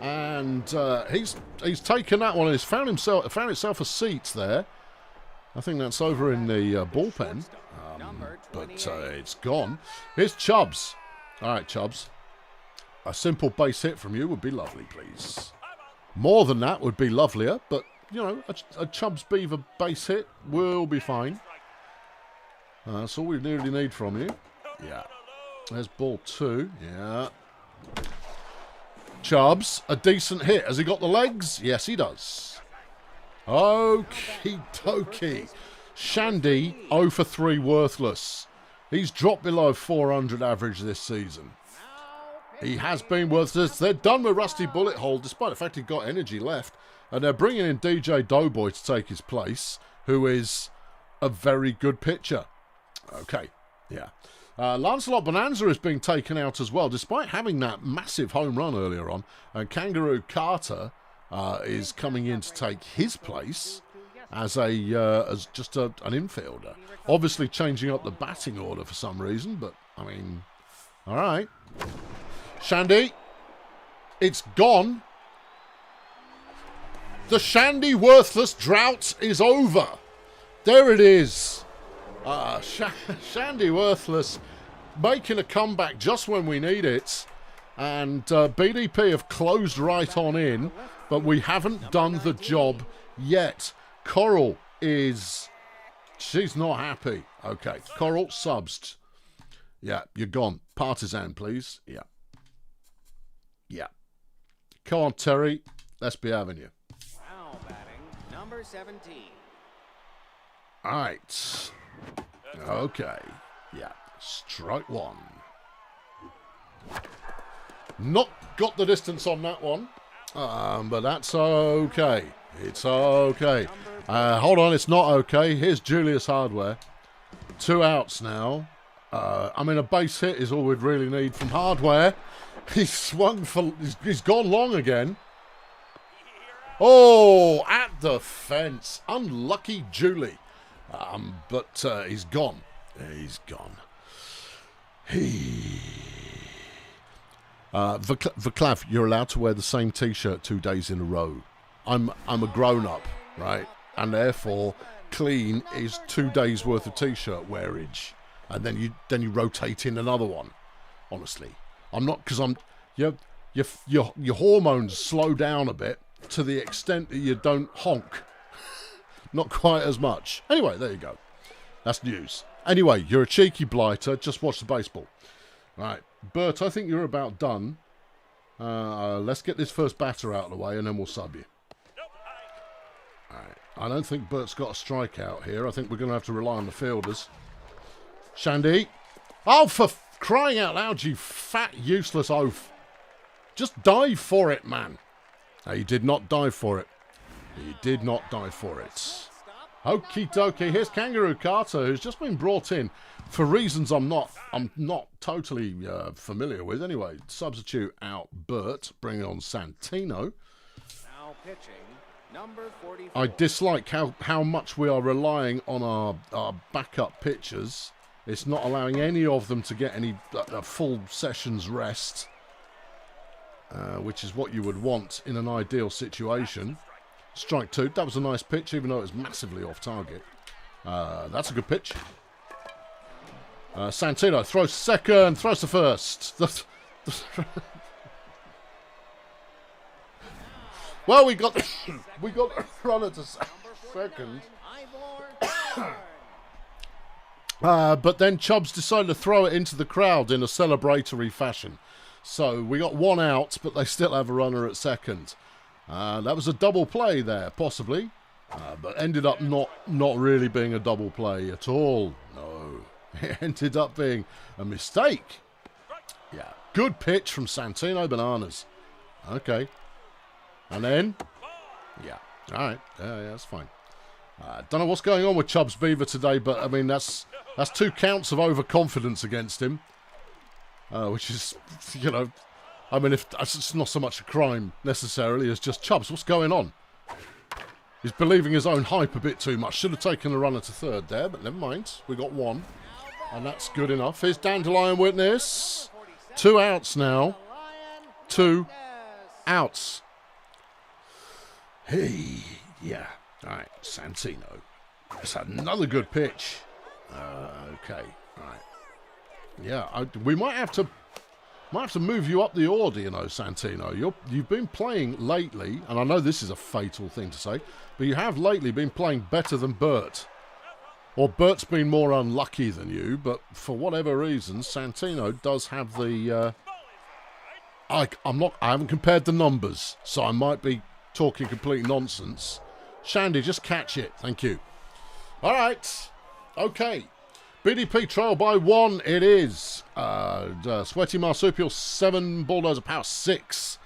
and he's taken that one. He's found himself a seat there. I think that's over in the bullpen, but it's gone. Here's Chubbs. All right, Chubbs. A simple base hit from you would be lovely, please. More than that would be lovelier, but a Chubbs Beaver base hit will be fine. That's all we really need from you. Yeah. There's ball 2. Yeah. Chubbs, a decent hit. Has he got the legs? Yes, he does. Okie dokie. Shandy, 0 for 3 worthless. He's dropped below 400 average this season. He has been worthless. They're done with Rusty Bullet Hole, despite the fact he got energy left. And they're bringing in DJ Doughboy to take his place, who is a very good pitcher. Okay, yeah. Lancelot Bonanza is being taken out as well, despite having that massive home run earlier on. And Kangaroo Carter is coming in to take his place as just an infielder. Obviously changing up the batting order for some reason, but, I mean, All right. Shandy. It's gone. The Shandy Worthless drought is over. There it is. Shandy Worthless making a comeback just when we need it. And BDP have closed right on in, but we haven't done the job yet. Coral is... She's not happy. Okay, Coral subs. Yeah, you're gone. Partisan, please. Yeah. Yeah. Come on, Terry. Let's be having you. Now batting, number 17. All right. Okay. Yeah. Strike one. Not got the distance on that one. But that's okay. It's okay. Hold on, it's not okay. Here's Julius Hardware. 2 outs now. I mean, a base hit is all we'd really need from Hardware. He's swung for... He's gone long again. Oh, at the fence. Unlucky Julie. But he's gone. He's gone. Vaclav, you're allowed to wear the same T-shirt 2 days in a row. I'm a grown-up, right? And therefore, clean is 2 days worth of T-shirt wearage, and then you rotate in another one. Honestly, I'm not, because your hormones slow down a bit to the extent that you don't honk. Not quite as much. Anyway, there you go. That's news. Anyway, you're a cheeky blighter. Just watch the baseball. Right, Bert, I think you're about done. Let's get this first batter out of the way, and then we'll sub you. All right. I don't think Bert's got a strikeout here. I think we're going to have to rely on the fielders. Shandy. Oh, for crying out loud, you fat, useless oaf. Just dive for it, man. No, you did not dive for it. You did not dive for it. Okie dokie. Here's Kangaroo Carter, who's just been brought in for reasons I'm not totally familiar with. Anyway, substitute out Bert, bring on Santino. Now pitching, number 44. I dislike how much we are relying on our backup pitchers. It's not allowing any of them to get any full sessions rest, which is what you would want in an ideal situation. Strike 2. That was a nice pitch, even though it was massively off target. That's a good pitch. Santino throws second, throws to first. Well, we got a runner to second. But then Chubbs decided to throw it into the crowd in a celebratory fashion. So we got 1 out, but they still have a runner at second. That was a double play there, possibly. But ended up not really being a double play at all. No. It ended up being a mistake. Yeah. Good pitch from Santino Bananas. Okay. And then... Yeah. All right. Yeah, that's fine. Don't know what's going on with Chubbs Beaver today, but, I mean, that's 2 counts of overconfidence against him. Which is, you know... I mean, it's not so much a crime, necessarily, as just Chubbs. What's going on? He's believing his own hype a bit too much. Should have taken the runner to third there, but never mind. We got 1. And that's good enough. Here's Dandelion Witness. 2 outs now. 2 outs. Hey, yeah. All right, Santino. That's another good pitch. Okay, all right. Yeah, we might have to move you up the order, you know, Santino. You've been playing lately, and I know this is a fatal thing to say, but you have lately been playing better than Bert. Or Bert's been more unlucky than you, but for whatever reason, Santino does have the... I haven't compared the numbers, so I might be talking complete nonsense. Shandy, just catch it. Thank you. All right. Okay. BDP trail by 1. It is. Sweaty Marsupials 7, Bulldozer Power 6.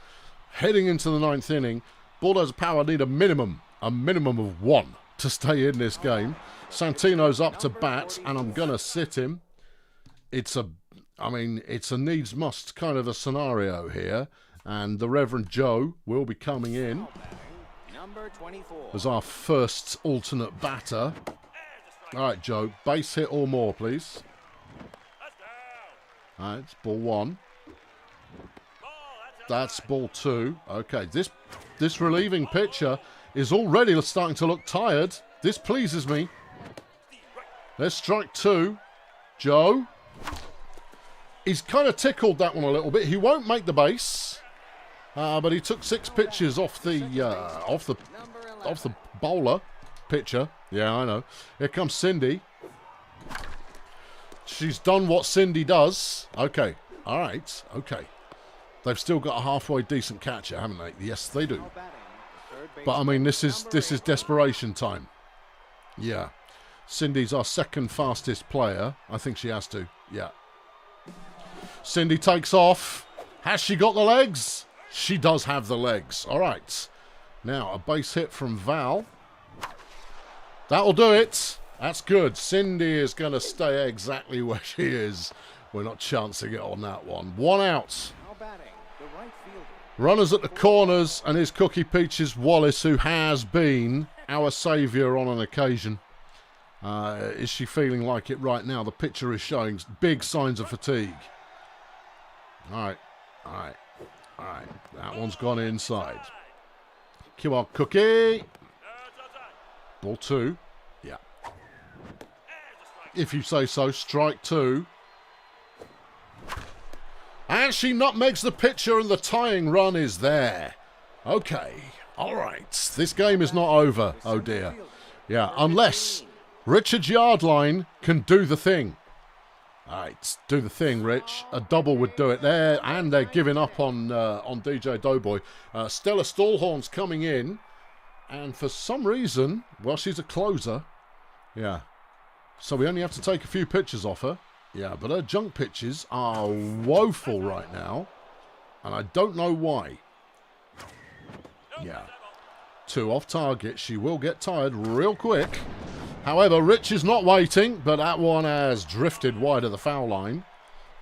Heading into the 9th inning. Bulldozer Power need a minimum of 1 to stay in this game. Santino's up to bat, and I'm going to sit him. It's a needs must kind of a scenario here, and the Reverend Joe will be coming in as our first alternate batter. All right, Joe, base hit or more, please. All right, it's ball 1. That's ball 2. Okay, this relieving pitcher is already starting to look tired. This pleases me. There's strike 2. Joe. He's kind of tickled that one a little bit. He won't make the base, but he took 6 pitches off the bowler pitcher. Yeah, I know. Here comes Cindy. She's done what Cindy does. Okay, all right, okay. They've still got a halfway decent catcher, haven't they? Yes, they do. But I mean, this is desperation time. Yeah. Cindy's our second fastest player. I think she has to. Yeah. Cindy takes off. Has she got the legs? She does have the legs. All right. Now, a base hit from Val. That'll do it. That's good. Cindy is going to stay exactly where she is. We're not chancing it on that one. 1 out. Runners at the corners, and his Cookie Peaches Wallace, who has been our saviour on an occasion. Is she feeling like it right now? The pitcher is showing big signs of fatigue. All right, all right, all right. That one's gone inside. Come on, Cookie. Ball 2. Yeah. If you say so, strike 2. And she nutmegs the pitcher, and the tying run is there. Okay, all right. This game is not over. Oh, dear. Yeah, unless Richard's yard line can do the thing. All right, do the thing, Rich. A double would do it there, and they're giving up on DJ Doughboy. Stella Stallhorn's coming in, and for some reason, well, she's a closer. Yeah. So we only have to take a few pitches off her. Yeah, but her junk pitches are woeful right now, and I don't know why. Yeah. 2 off target. She will get tired real quick. However, Rich is not waiting, but that one has drifted wide of the foul line.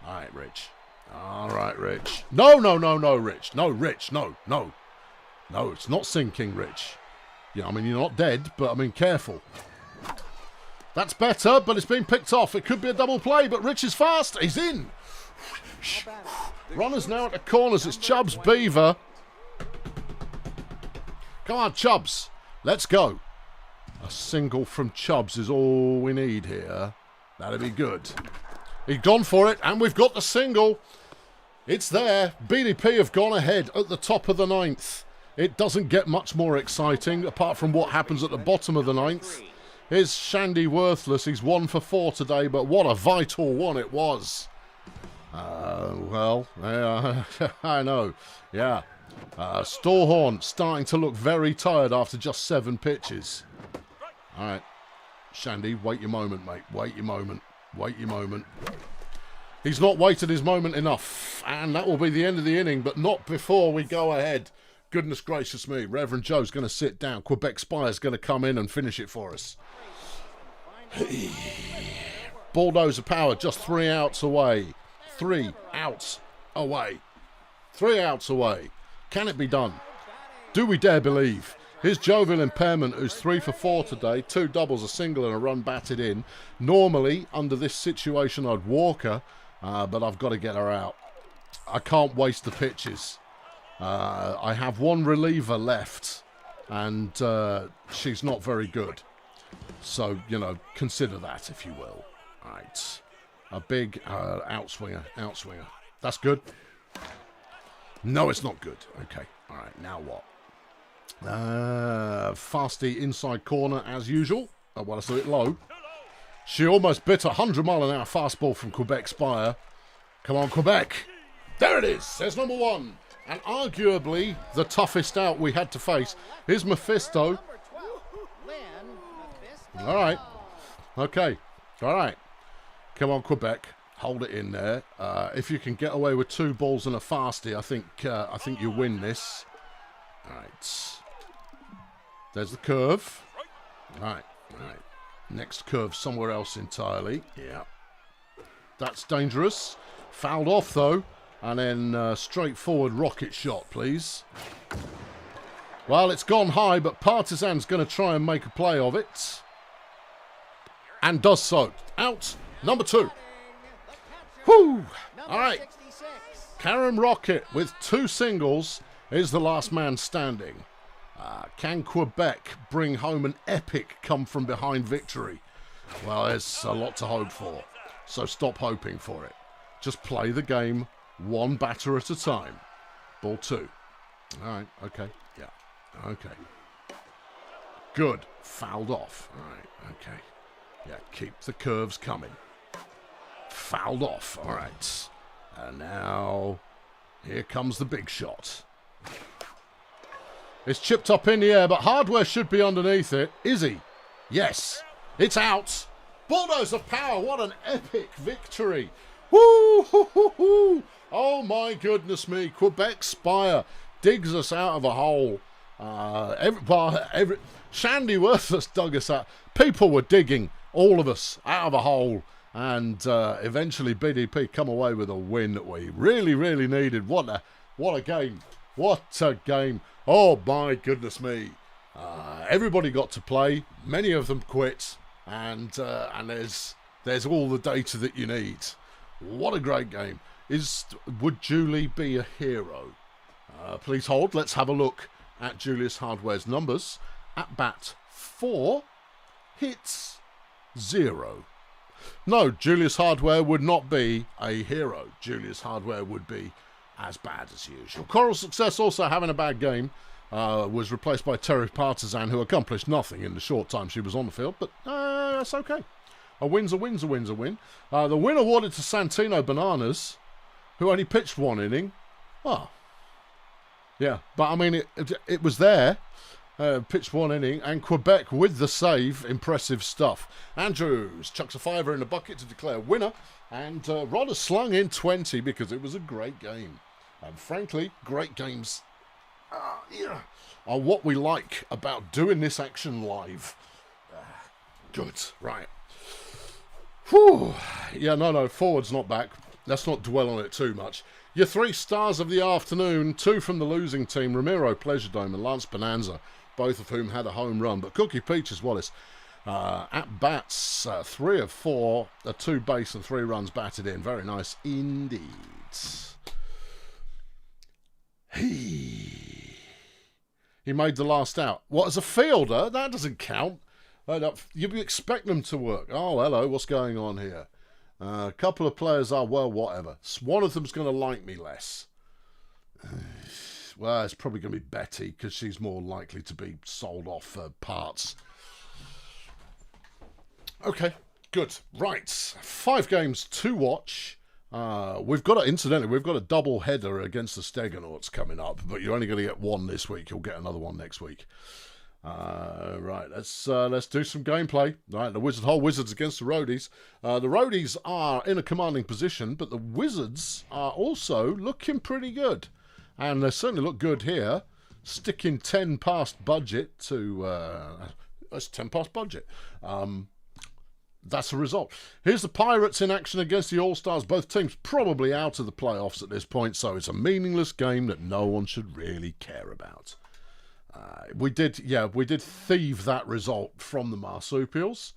All right, Rich. All right, Rich. No, Rich. No, Rich. No. No, it's not sinking, Rich. Yeah, I mean, you're not dead, but I mean, careful. That's better, but it's been picked off. It could be a double play, but Rich is fast. He's in. Runners now at the corners. It's Chubbs Beaver. Come on, Chubbs. Let's go. A single from Chubbs is all we need here. That'll be good. He's gone for it, and we've got the single. It's there. BDP have gone ahead at the top of the 9th. It doesn't get much more exciting, apart from what happens at the bottom of the 9th. Here's Shandy Worthless. He's 1 for 4 today, but what a vital one it was. Well, I know. Yeah. Stallhorn starting to look very tired after just 7 pitches. All right. Shandy, wait your moment, mate. Wait your moment. Wait your moment. He's not waited his moment enough. And that will be the end of the inning, but not before we go ahead. Goodness gracious me. Reverend Joe's going to sit down. Quebec Spire's going to come in and finish it for us. Bulldozer Power just 3 outs away. 3 outs away. 3 outs away. Can it be done? Do we dare believe? Here's Jovial Impairment, who's 3 for 4 today. 2 doubles, a single, and a run batted in. Normally, under this situation, I'd walk her, but I've got to get her out. I can't waste the pitches. I have 1 reliever left, and she's not very good. So, you know, consider that, if you will. All right. A big outswinger. That's good. No, it's not good. Okay. All right, now what? Fasty inside corner, as usual. Oh, well, I saw it low. She almost bit a 100-mile-an-hour fastball from Quebec Spire. Come on, Quebec. There it is. There's number 1. And arguably the toughest out we had to face. Here's Mephisto. All right. Okay. All right. Come on, Quebec. Hold it in there. If you can get away with 2 balls and a fasty, I think you win this. All right. There's the curve. All right. All right. Next curve somewhere else entirely. Yeah. That's dangerous. Fouled off, though. And then straightforward rocket shot, please. Well, it's gone high, but Partisan's going to try and make a play of it. And does so. Out. Number 2. Whew! Number All right. 66. Karen Rocket with 2 singles is the last man standing. Can Quebec bring home an epic come-from-behind victory? Well, there's a lot to hope for, so stop hoping for it. Just play the game one batter at a time. Ball 2. All right, okay, yeah, okay. Good, fouled off. All right, okay. Yeah, keep the curves coming. Fouled off, all right. And now, here comes the big shot. It's chipped up in the air, but Hardware should be underneath it. Is he? Yes. It's out. Bulldozer Power, what an epic victory. Woo! Hoo, hoo, hoo. Oh my goodness me. Quebec Spire digs us out of a hole. Shandy Worthless dug us out. People were digging all of us out of a hole. And eventually BDP come away with a win that we really, really needed. What a game. What a game. Oh my goodness me. Everybody got to play. Many of them quit. And there's all the data that you need. What a great game. Would Julie be a hero? Please hold. Let's have a look at Julius Hardware's numbers. At bat 4, hits 0. No, Julius Hardware would not be a hero. Julius Hardware would be as bad as usual. Coral Success, also having a bad game, was replaced by Terry Partisan, who accomplished nothing in the short time she was on the field, but that's okay. A win's a win's a win's a win. The win awarded to Santino Bananas, who only pitched 1 inning. Oh, yeah, but I mean, it was there. Pitched 1 inning, and Quebec with the save. Impressive stuff. Andrews chucks a 5er in the bucket to declare winner, and Rodder slung in 20 because it was a great game. And frankly, great games are what we like about doing this action live. Good, right. Whew. Yeah, no, forward's not back. Let's not dwell on it too much. Your 3 stars of the afternoon, 2 from the losing team, Ramiro Pleasure Dome and Lance Bonanza, both of whom had a home run. But Cookie Peaches Wallace, at bats, 3 of 4, 2 base and 3 runs batted in. Very nice indeed. He made the last out. What, as a fielder? That doesn't count. You'd expect them to work. Oh, hello, what's going on here? A couple of players are, well, whatever. One of them's going to like me less. Well, it's probably going to be Betty, because she's more likely to be sold off for parts. Okay, good. Right, 5 games to watch. We've got a double header against the Steggonauts coming up, but you're only going to get 1 this week. You'll get another 1 next week. Right, let's do some gameplay. Right, the Wizards against the Roadies. The Roadies are in a commanding position, but the Wizards are also looking pretty good. And they certainly look good here. Sticking 10 past budget to... that's 10 past budget. That's the result. Here's the Pirates in action against the All-Stars. Both teams probably out of the playoffs at this point, so it's a meaningless game that no one should really care about. We did thieve that result from the Marsupials.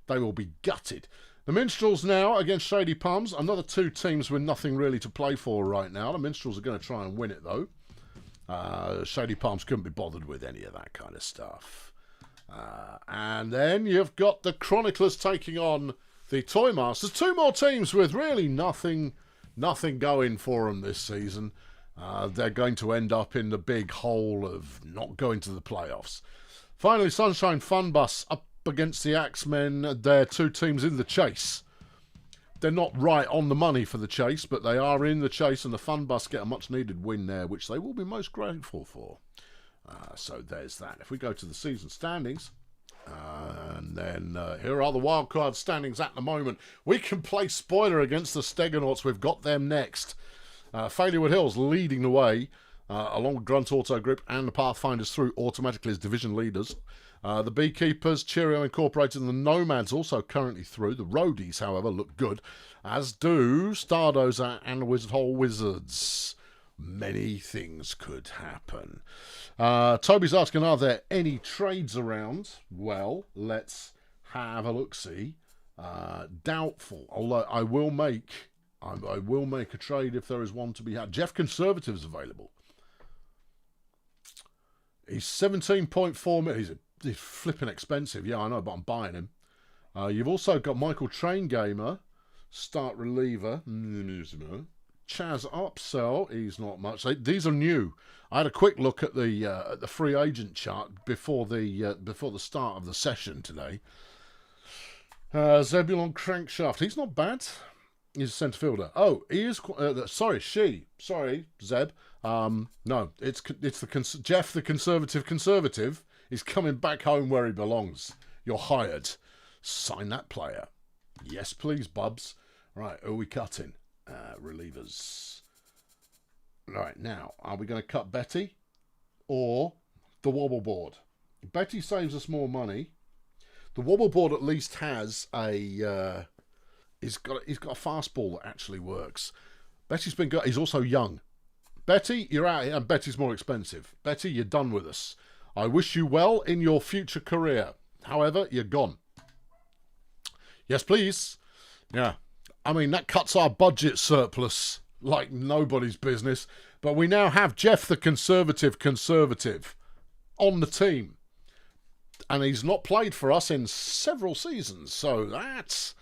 They will be gutted. The Minstrels now against Shady Palms. Another 2 teams with nothing really to play for right now. The Minstrels are going to try and win it, though. Shady Palms couldn't be bothered with any of that kind of stuff. And then you've got the Chroniclers taking on the Toy Masters. 2 more teams with really nothing going for them this season. They're going to end up in the big hole of not going to the playoffs. Finally, Sunshine Fun Bus up against the Axemen. They're 2 teams in the chase. They're not right on the money for the chase, but they are in the chase, and the Fun Bus get a much-needed win there, which they will be most grateful for. So there's that. If we go to the season standings, and then here are the wildcard standings at the moment. We can play spoiler against the Steggonauts. We've got them next. Failure Hills leading the way, along with Grunt Auto Group and the Pathfinders through automatically as division leaders. The Beekeepers, Cheerio Incorporated, and the Nomads also currently through. The Roadies, however, look good, as do Stardozer and the Wizard Hole Wizards. Many things could happen. Toby's asking, are there any trades around? Well, let's have a look-see. Doubtful, although I will make I will make a trade if there is one to be had. Jeff Conservative's available. He's 17.4 million. He's flipping expensive. Yeah, I know, but I'm buying him. You've also got Michael Train Gamer, start reliever. Chaz Upsell, he's not much. These are new. I had a quick look at the free agent chart before the start of the session today. Zebulon Crankshaft, he's not bad. He's a centre fielder. Oh, he is. Sorry, Zeb. No, it's Jeff the Conservative is coming back home where he belongs. You're hired. Sign that player. Yes, please, Bubs. Right, who are we cutting? Relievers. Right, now, are we going to cut Betty or the wobble board? Betty saves us more money. The wobble board at least has a he's got a fastball that actually works. Betty's been good. He's also young. Betty, you're out here, and Betty's more expensive. Betty, you're done with us. I wish you well in your future career. However, you're gone. Yes, please. Yeah. I mean, that cuts our budget surplus like nobody's business. But we now have Jeff the Conservative on the team. And he's not played for us in several seasons. So that's...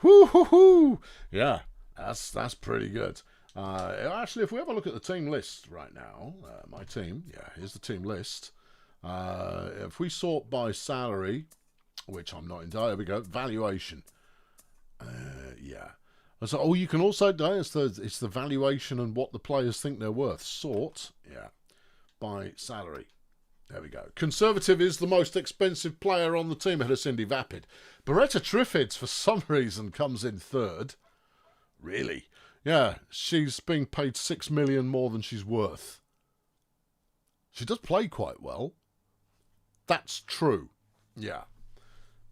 Whoo-hoo-hoo! Yeah, that's pretty good. Actually, if we have a look at the team list right now, my team, yeah, here's the team list. If we sort by salary, which I'm not entirely, there we go, valuation. Yeah. So, you can also do it's the valuation and what the players think they're worth. Sort, yeah, by salary. There we go. Conservative is the most expensive player on the team ahead of Cindy Vapid. Beretta Triffids, for some reason, comes in third. Really? Yeah, she's being paid $6 million more than she's worth. She does play quite well. That's true. Yeah.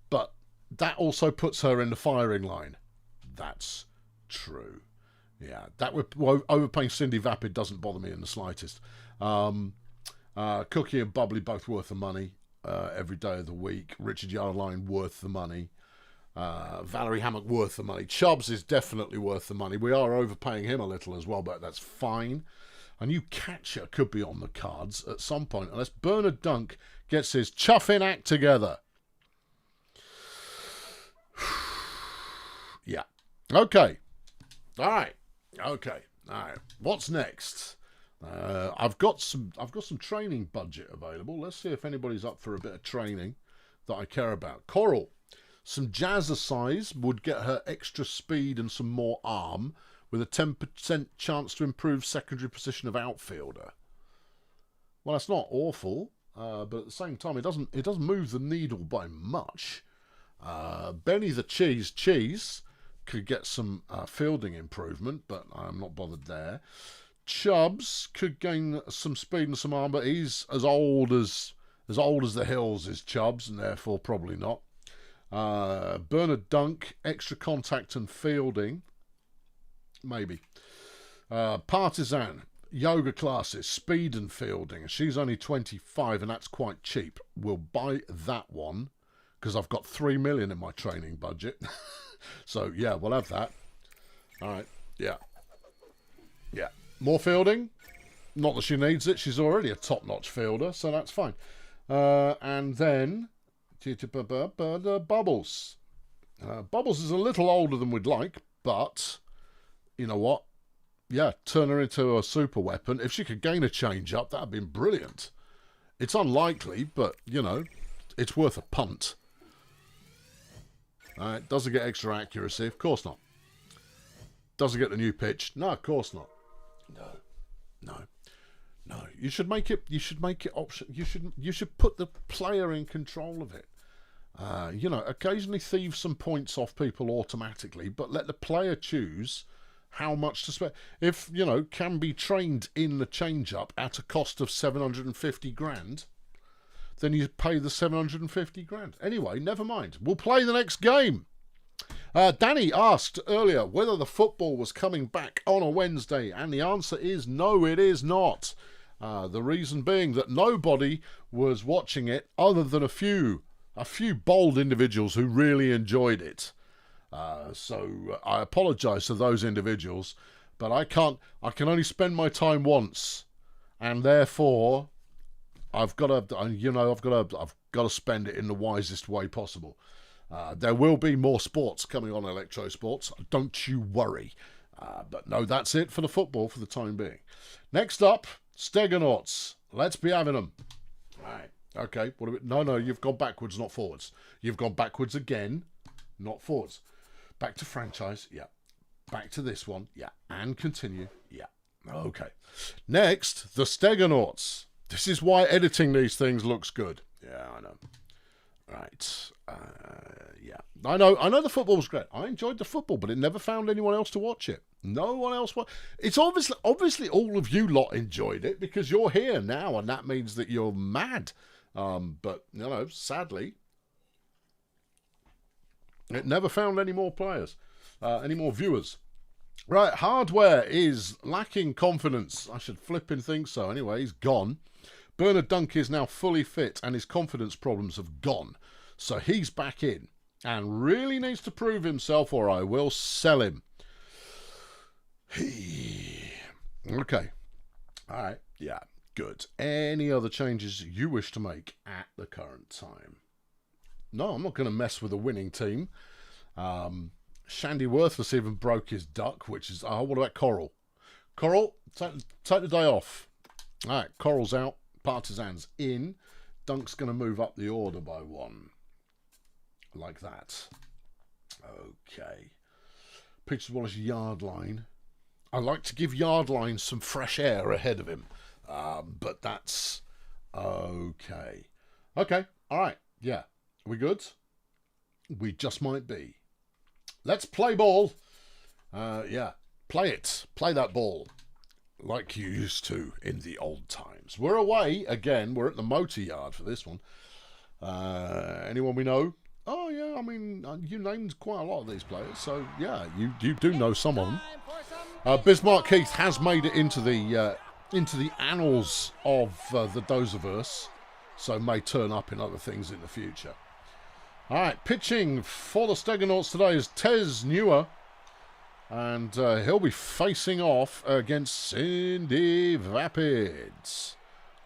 But that also puts her in the firing line. That's true. Yeah. Overpaying Cindy Vapid doesn't bother me in the slightest. Cookie and Bubbly both worth the money every day of the week. Richard Yardline worth the money. Valerie Hammock worth the money. Chubbs is definitely worth the money. We are overpaying him a little as well, but that's fine. A new catcher could be on the cards at some point, unless Bernard Dunk gets his chuffing act together. Yeah. Okay. All right. Okay. All right. What's next? I've got some training budget available. Let's see if anybody's up for a bit of training that I care about. Coral, some jazzercise would get her extra speed and some more arm with a 10% chance to improve secondary position of outfielder. Well, that's not awful, but at the same time, it doesn't move the needle by much. Benny the Cheese could get some fielding improvement, but I'm not bothered there. Chubbs could gain some speed and some arm, but he's as old as the hills is Chubbs, and therefore probably not. Bernard Dunk, extra contact and fielding, maybe. Partisan, yoga classes, speed and fielding. She's only 25, and that's quite cheap. We'll buy that one because I've got $3 million in my training budget. So yeah, we'll have that. All right. Yeah. Yeah. More fielding? Not that she needs it. She's already a top-notch fielder, so that's fine. And then Bubbles. Bubbles is a little older than we'd like, but you know what? Yeah, turn her into a super weapon. If she could gain a change-up, that'd been brilliant. It's unlikely, but, you know, it's worth a punt. Doesn't get extra accuracy? Of course not. Doesn't get the new pitch? No, of course not. No. You should make it option. You should put the player in control of it. You know, occasionally thieve some points off people automatically, but let the player choose how much to spend. If, you know, can be trained in the change-up at a cost of 750 grand, then you pay the 750 grand. Anyway, never mind. We'll play the next game. Danny asked earlier whether the football was coming back on a Wednesday, and the answer is no, it is not. The reason being that nobody was watching it other than a few bold individuals who really enjoyed it. So I apologise to those individuals, but I can only spend my time once, and therefore I've got to spend it in the wisest way possible. There will be more sports coming on Electrosports, don't you worry. But no, that's it for the football for the time being. Next up, Steggonauts. Let's be having them. Right. Okay. No, you've gone backwards, not forwards. You've gone backwards again, not forwards. Back to franchise. Yeah. Back to this one. Yeah. And continue. Yeah. Okay. Next, the Steggonauts. This is why editing these things looks good. Yeah, I know. Right. Yeah. I know the football was great. I enjoyed the football, but it never found anyone else to watch it. No one else. It's obviously all of you lot enjoyed it because you're here now, and that means that you're mad. But, sadly, it never found any more players, any more viewers. Right, hardware is lacking confidence. I should flipping think so. Anyway, he's gone. Bernard Dunk is now fully fit and his confidence problems have gone. So he's back in and really needs to prove himself or I will sell him. Okay. All right. Yeah, good. Any other changes you wish to make at the current time? No, I'm not going to mess with a winning team. Shandy Worthless even broke his duck, which is... Oh, what about Coral? Coral, take the day off. All right, Coral's out. Partisans in. Dunk's going to move up the order by one. Like that. Okay. Peaches Wallace yard line. I like to give yard line some fresh air ahead of him. But that's okay. Okay. All right. Yeah. Are we good? We just might be. Let's play ball. Yeah. Play it. Play that ball. Like you used to in the old times. We're away again. We're at the motor yard for this one. Anyone we know? Oh yeah, I mean you named quite a lot of these players, so yeah, you do know some of them. Bismarck Keith has made it into the annals of the Dozerverse, so may turn up in other things in the future. All right, pitching for the Steggonauts today is Tez Newer. And he'll be facing off against Cindy Vapids.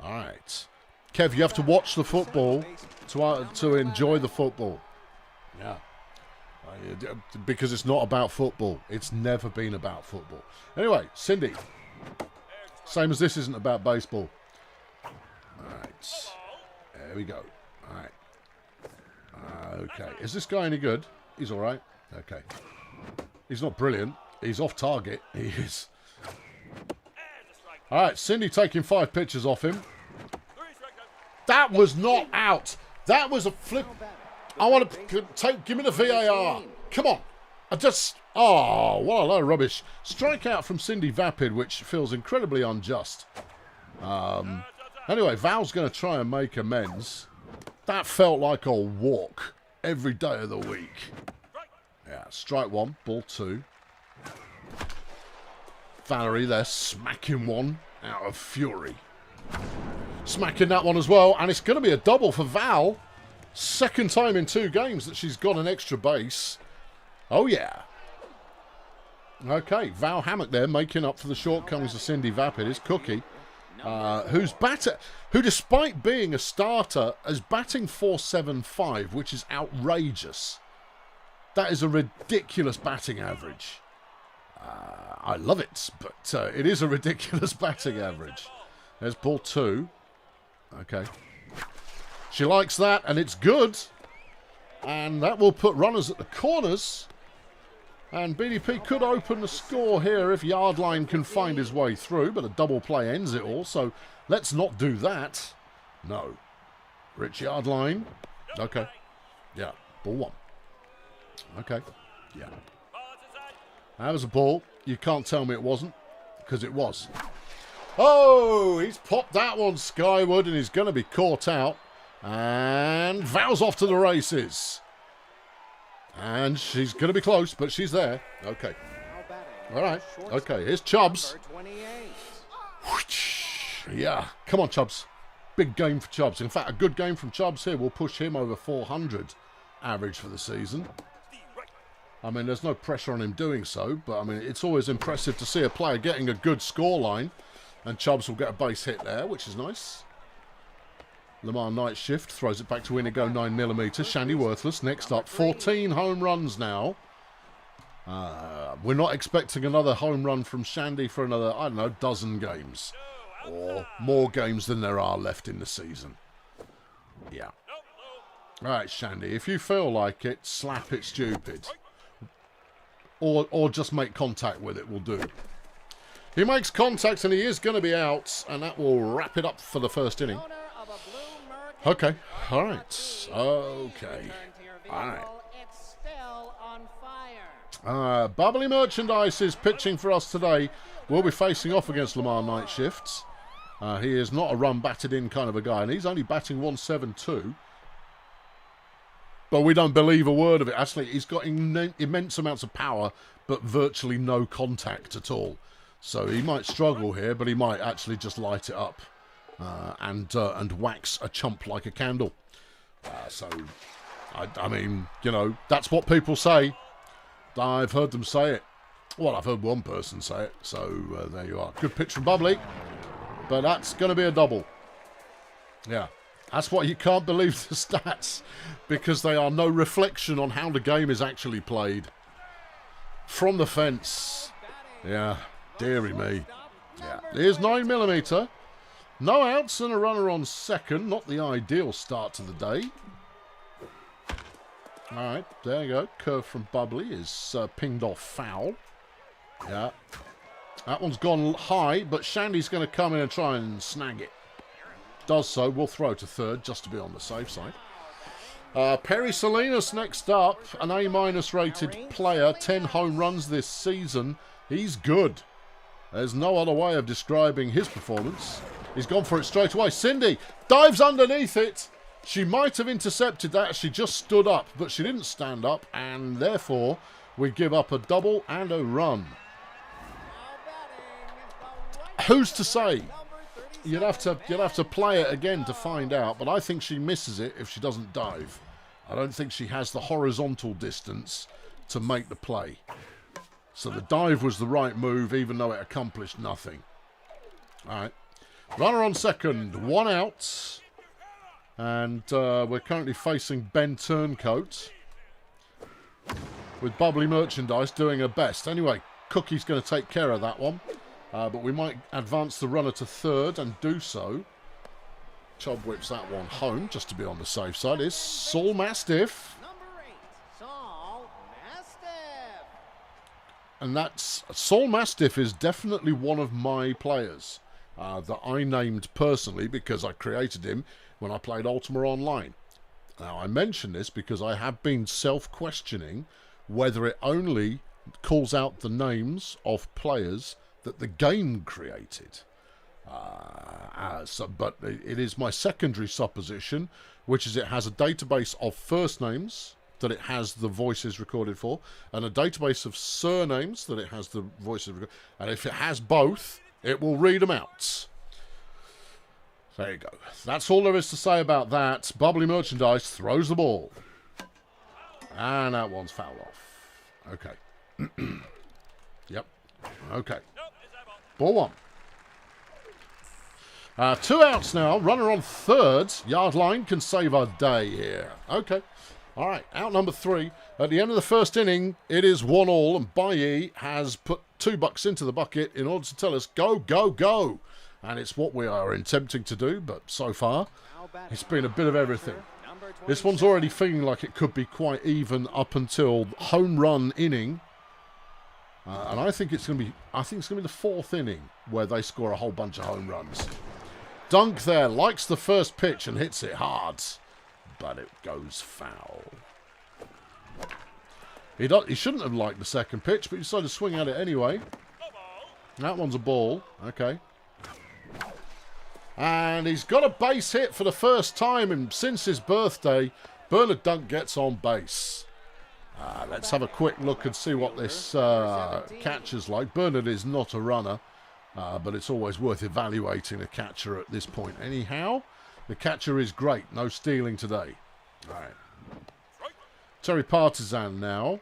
All right. Kev, you have to watch the football to enjoy the football. Yeah. Because it's not about football. It's never been about football. Anyway, Cindy. Same as this isn't about baseball. All right. There we go. All right. Okay. Is this guy any good? He's all right. Okay. He's not brilliant. He's off target. He is. All right, Cindy taking 5 pitches off him. That was not out. That was a flip. I want to give me the VAR. Come on. Oh, what a load of rubbish. Strikeout from Cindy Vapid, which feels incredibly unjust. Anyway, Val's going to try and make amends. That felt like a walk every day of the week. Yeah, strike one, ball two. Valerie there smacking one out of fury. Smacking that one as well, and it's going to be a double for Val. Second time in 2 games that she's got an extra base. Oh yeah. Okay, Val Hammock there making up for the shortcomings of Cindy Vapid is Cookie. Who despite being a starter is batting .475, which is outrageous. That is a ridiculous batting average. I love it, but it is a ridiculous batting average. There's ball 2. Okay. She likes that, and it's good. And that will put runners at the corners. And BDP could open the score here if Yardline can find his way through, but a double play ends it all, so let's not do that. No. Rich Yardline. Okay. Yeah, ball 1. Okay. Yeah. That was a ball. You can't tell me it wasn't, because it was. Oh, he's popped that one skyward, and he's going to be caught out. And Val's off to the races. And she's going to be close, but she's there. Okay. All right. Okay, here's Chubbs. Yeah. Come on, Chubbs. Big game for Chubbs. In fact, a good game from Chubbs here will push him over 400 average for the season. I mean, there's no pressure on him doing so, but I mean, it's always impressive to see a player getting a good scoreline, and Chubbs will get a base hit there, which is nice. Lamar Night Shift throws it back to Inigo 9mm. Shandy Worthless next up. 14 home runs now. We're not expecting another home run from Shandy for another, I don't know, dozen games. Or more games than there are left in the season. Yeah. Alright, Shandy, if you feel like it, slap it stupid. Or just make contact with it will do. He makes contact and he is going to be out. And that will wrap it up for the first inning. Okay. Alright. Okay. Alright. Bubbly Merchandise is pitching for us today. We'll be facing off against Lamar Night Shifts. He is not a run batted in kind of a guy. And he's only batting 172. But we don't believe a word of it. Actually, he's got immense amounts of power, but virtually no contact at all. So he might struggle here, but he might actually just light it up and wax a chump like a candle. I mean, you know, that's what people say. I've heard them say it. Well, I've heard one person say it. So there you are. Good pitch from Bubbly. But that's going to be a double. Yeah. That's why you can't believe the stats, because they are no reflection on how the game is actually played. From the fence. Yeah, dearie me. Yeah. Here's 9mm. No outs and a runner on second. Not the ideal start to the day. Alright, there you go. Curve from Bubbly is pinged off foul. Yeah. That one's gone high, but Shandy's going to come in and try and snag it. Does so. We'll throw to third just to be on the safe side. Perry Salinas next up. An A- rated player. 10 home runs this season. He's good. There's no other way of describing his performance. He's gone for it straight away. Cindy dives underneath it. She might have intercepted that. She just stood up, but she didn't stand up. And therefore, we give up a double and a run. Who's to say? You'd have to play it again to find out, but I think she misses it if she doesn't dive. I don't think she has the horizontal distance to make the play. So the dive was the right move, even though it accomplished nothing. All right. Runner on second, 1 out. And we're currently facing Ben Turncoat with Bubbly Merchandise doing her best. Anyway, Cookie's going to take care of that one. But we might advance the runner to third and do so. Chubb whips that one home just to be on the safe side. Is Saul Mastiff. Number 8, Saul Mastiff. And that's Saul Mastiff is definitely one of my players that I named personally because I created him when I played Ultima Online. Now I mention this because I have been self-questioning whether it only calls out the names of players that the game created. But it is my secondary supposition, which is it has a database of first names that it has the voices recorded for, and a database of surnames that it has the voices recorded. And if it has both, it will read them out. There you go. That's all there is to say about that. Bubbly Merchandise throws the ball. And that one's fouled off. Okay. Yep. Okay. Ball 1. 2 outs now. Runner on third. Yard line can save our day here. Okay. All right. Out number 3. At the end of the first inning, it is 1-1, and Bailly has put $2 into the bucket in order to tell us, go, go, go. And it's what we are attempting to do, but so far, it's been a bit of everything. This one's already feeling like it could be quite even up until home run inning. And I think it's going to be the 4th inning where they score a whole bunch of home runs. Dunk there likes the first pitch and hits it hard, but it goes foul. He shouldn't have liked the second pitch, but he decided to swing at it anyway. That one's a ball. Okay. And he's got a base hit for the first time since his birthday. Bernard Dunk gets on base. Let's have a quick look and see what this catcher's like. Bernard is not a runner, but it's always worth evaluating a catcher at this point. Anyhow, the catcher is great. No stealing today. All right. Terry Partizan now.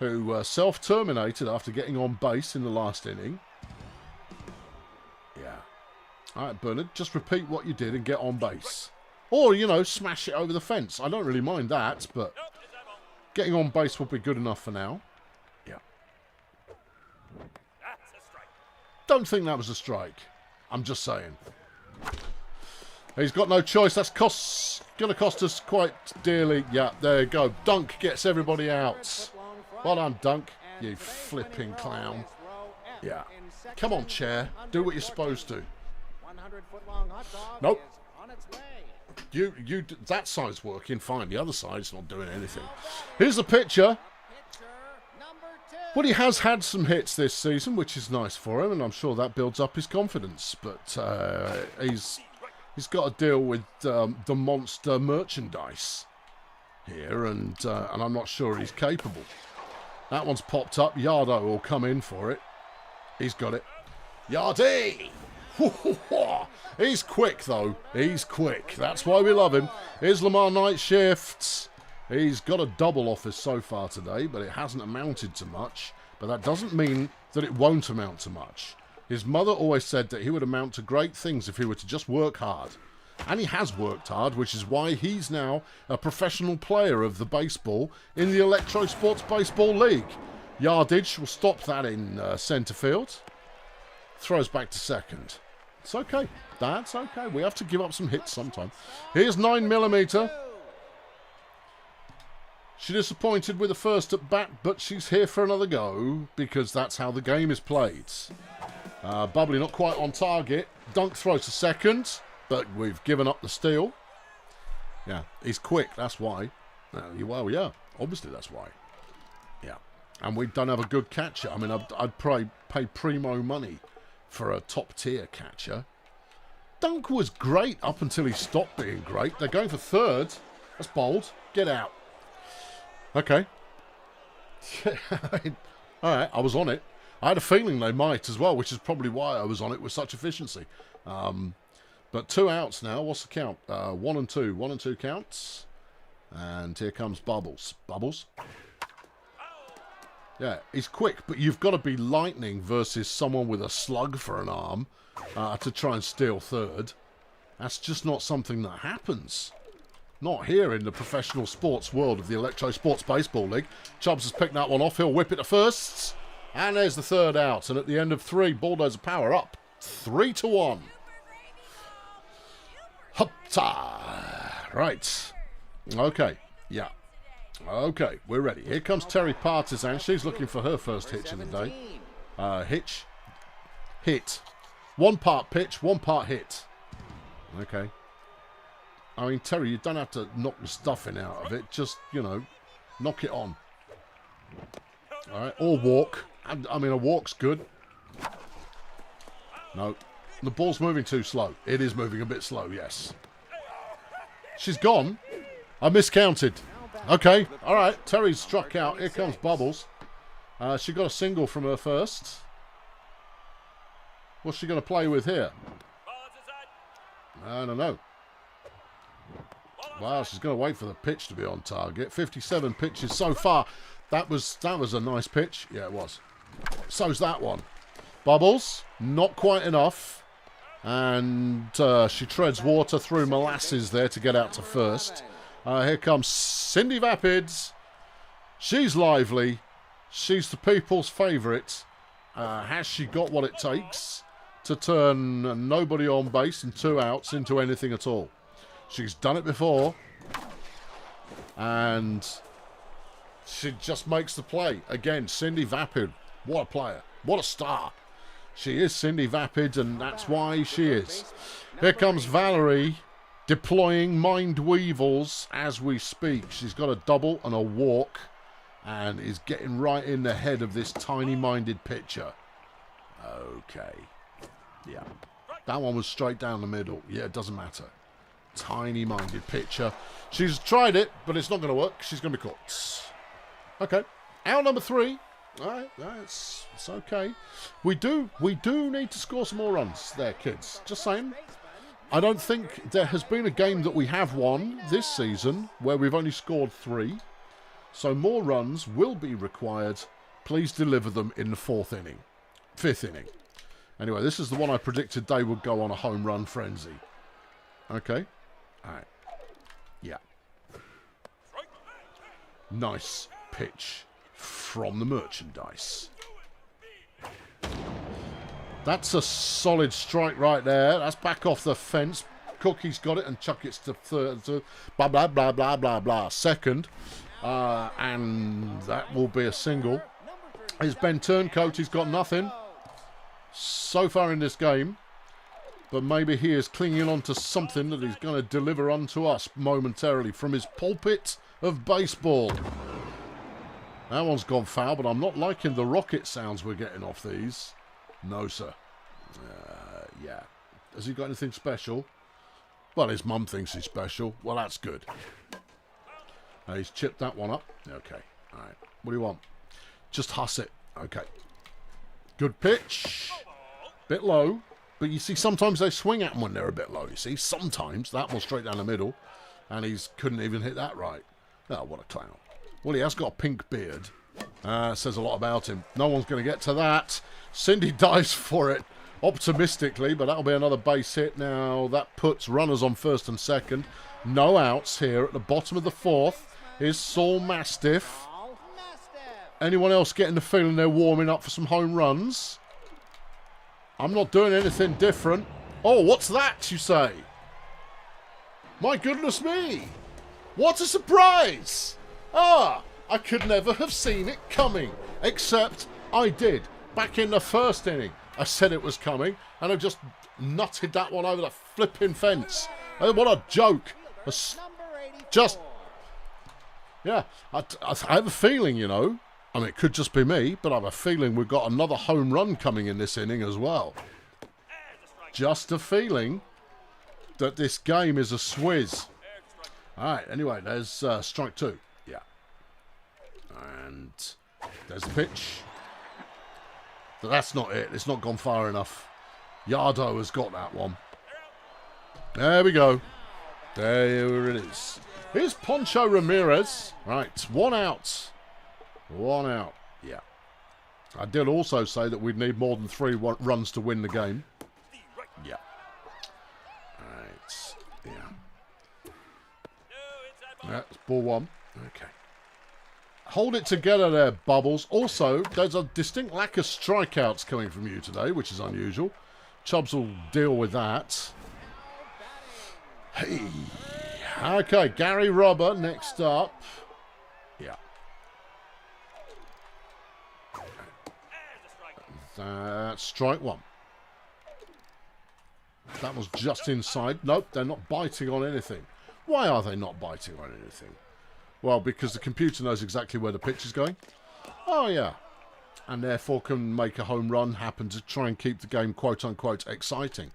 who self-terminated after getting on base in the last inning. Yeah. All right, Bernard, just repeat what you did and get on base. Or, you know, smash it over the fence. I don't really mind that, but getting on base will be good enough for now. Yeah. Don't think that was a strike. I'm just saying. He's got no choice. That's going to cost us quite dearly. Yeah, there you go. Dunk gets everybody out. Well done, Dunk. You flipping clown. Yeah. Come on, chair. Do what you're supposed to. Nope. That side's working fine. The other side's not doing anything. Here's the pitcher. Well, he has had some hits this season, which is nice for him, and I'm sure that builds up his confidence. But he's got to deal with the monster merchandise here, and I'm not sure he's capable. That one's popped up. Yardo will come in for it. He's got it. Yardy! He's quick, though. He's quick. That's why we love him. Here's Lamar Night Shifts. He's got a double office so far today, but it hasn't amounted to much. But that doesn't mean that it won't amount to much. His mother always said that he would amount to great things if he were to just work hard. And he has worked hard, which is why he's now a professional player of the baseball in the Electrosports Baseball League. Yardage will stop that in centre field. Throws back to second. It's okay. That's okay. We have to give up some hits sometime. Here's 9mm. She disappointed with the first at bat, but she's here for another go because that's how the game is played. Bubbly not quite on target. Dunk throws to second, but we've given up the steal. Yeah, he's quick. That's why. Well, yeah. Obviously, that's why. Yeah. And we don't have a good catcher. I mean, I'd probably pay primo money for a top-tier catcher. Dunk was great up until he stopped being great. They're going for third. That's bold. Get out. Okay. All right, I was on it. I had a feeling they might as well, which is probably why I was on it with such efficiency. But 2 outs now. What's the count? 1 and 2. 1 and 2 counts. And here comes Bubbles. Bubbles. Yeah, he's quick, but you've got to be lightning versus someone with a slug for an arm to try and steal third. That's just not something that happens. Not here in the professional sports world of the Electrosports Baseball League. Chubbs has picked that one off. He'll whip it to first. And there's the third out. And at the end of 3, Bulldozer Power up 3-1. Hop-ta. Right. Okay. Yeah. Okay, we're ready. Here comes Terry Partisan. She's looking for her first hitch of the day. Hit. 1 part pitch, 1 part hit. Okay. I mean, Terry, you don't have to knock the stuffing out of it. Just, you know, knock it on. All right, or walk. I mean, a walk's good. No. The ball's moving too slow. It is moving a bit slow, yes. She's gone. I miscounted. Okay, all right. Terry's struck out. Here comes Bubbles. She got a single from her first. What's she going to play with here? I don't know. Well, she's going to wait for the pitch to be on target. 57 pitches so far. That was a nice pitch. Yeah, it was. So's that one. Bubbles, not quite enough. And she treads water through molasses there to get out to first. Here comes Cindy Vapids. She's lively. She's the people's favourite. Has she got what it takes to turn nobody on base and 2 outs into anything at all? She's done it before. And she just makes the play. Again, Cindy Vapid. What a player. What a star. She is Cindy Vapid, and that's why she is. Here comes Valerie, deploying Mind Weevils as we speak. She's got a double and a walk, and is getting right in the head of this tiny-minded pitcher. Okay. Yeah. That one was straight down the middle. Yeah, it doesn't matter. Tiny-minded pitcher. She's tried it, but it's not going to work. She's going to be caught. Okay. Out number 3. All right, it's okay. We do need to score some more runs there, kids. Just saying. I don't think there has been a game that we have won this season where we've only scored 3. So more runs will be required. Please deliver them in the 5th inning. Anyway, this is the one I predicted they would go on a home run frenzy. Okay. All right. Yeah. Nice pitch from the merchandise. That's a solid strike right there. That's back off the fence. Cookie's got it and chuck it to third. Blah, blah, blah, blah, blah, blah. Second. And that will be a single. His Ben Turncoat, he's got nothing so far in this game. But maybe he is clinging on to something that he's going to deliver onto us momentarily from his pulpit of baseball. That one's gone foul, but I'm not liking the rocket sounds we're getting off these. No, sir. Yeah. Has he got anything special? Well, his mum thinks he's special. Well, that's good. He's chipped that one up. Okay. All right. What do you want? Just huss it. Okay. Good pitch. Bit low. But you see, sometimes they swing at them when they're a bit low. You see, sometimes that one straight down the middle. And he couldn't even hit that right. Oh, what a clown. Well, he has got a pink beard. Says a lot about him. No one's going to get to that. Cindy dives for it optimistically, but that'll be another base hit. Now, that puts runners on 1st and 2nd. No outs here at the bottom of the 4th. Here's Saul Mastiff. Anyone else getting the feeling they're warming up for some home runs? I'm not doing anything different. Oh, what's that, you say? My goodness me. What a surprise. I could never have seen it coming. Except I did. Back in the 1st inning. I said it was coming. And I just nutted that one over the flipping fence. What a joke. Just... Yeah. I have a feeling, you know. I mean, it could just be me, but I have a feeling we've got another home run coming in this inning as well. Just a feeling that this game is a swizz. All right, anyway, there's strike 2. Yeah. And there's the pitch. But that's not it. It's not gone far enough. Yardo has got that one. There we go. There it is. Here's Poncho Ramirez. Right, 1 out. 1 out. Yeah. I did also say that we'd need more than 3 runs to win the game. Yeah. Right. Yeah. That's ball 1. Okay. Hold it together there, Bubbles. Also, there's a distinct lack of strikeouts coming from you today, which is unusual. Chubbs will deal with that. Hey. Okay, Gary Robber next up. Yeah. That's strike 1. That was just inside. Nope, they're not biting on anything. Why are they not biting on anything? Well, because the computer knows exactly where the pitch is going. Oh, yeah. And therefore can make a home run happen to try and keep the game quote-unquote exciting.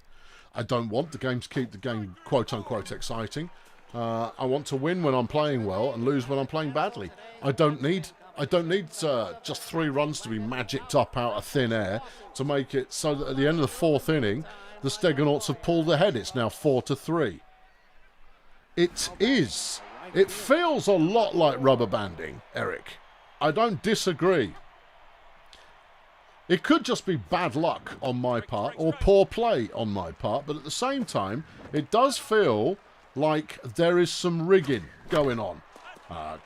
I don't want the game to keep the game quote-unquote exciting. I want to win when I'm playing well and lose when I'm playing badly. I don't need just 3 runs to be magicked up out of thin air to make it so that at the end of the 4th inning, the Steggonauts have pulled ahead. It's now 4-3. It is. It feels a lot like rubber banding, Eric. I don't disagree. It could just be bad luck on my part or poor play on my part, but at the same time, it does feel like there is some rigging going on.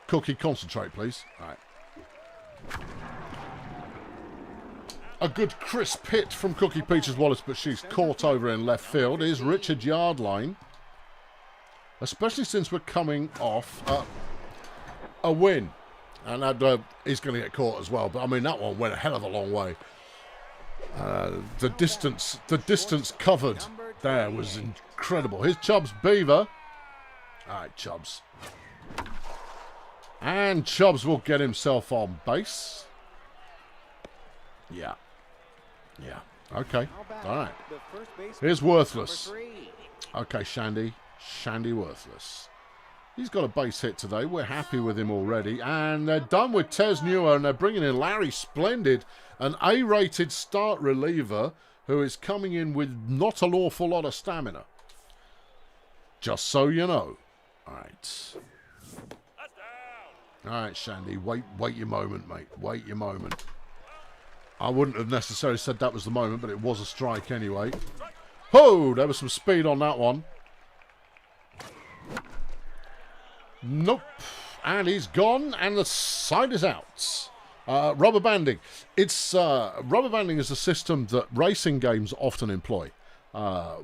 Cookie, concentrate, please. All right. A good crisp hit from Cookie Peaches Wallace, but she's caught over in left field. Here's Richard Yardline. Especially since we're coming off a win. And he's going to get caught as well. But, I mean, that one went a hell of a long way. The distance covered there was incredible. Here's Chubbs Beaver. All right, Chubbs. And Chubbs will get himself on base. Yeah. Yeah. Okay. All right. Here's Worthless. Okay, Shandy. Shandy Worthless. He's got a base hit today. We're happy with him already. And they're done with Tez Newer, and they're bringing in Larry Splendid, an A-rated start reliever who is coming in with not an awful lot of stamina. Just so you know. All right. All right, Shandy, wait your moment, mate. Wait your moment. I wouldn't have necessarily said that was the moment, but it was a strike anyway. Oh, there was some speed on that one. Nope. And he's gone, and the side is out. Rubber banding. Rubber banding is a system that racing games often employ,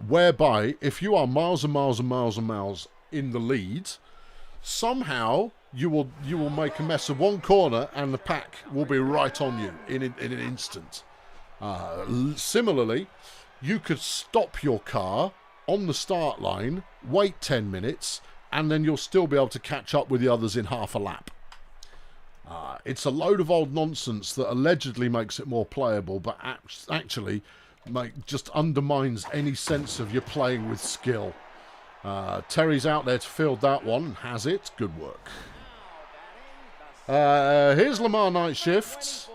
whereby if you are miles and miles and miles and miles in the lead, somehow you will make a mess of one corner, and the pack will be right on you in an instant. Similarly, you could stop your car on the start line, wait 10 minutes, and then you'll still be able to catch up with the others in half a lap. It's a load of old nonsense that allegedly makes it more playable, but actually just undermines any sense of you playing with skill. Terry's out there to field that one. Has it. Good work. Here's Lamar Night Shift.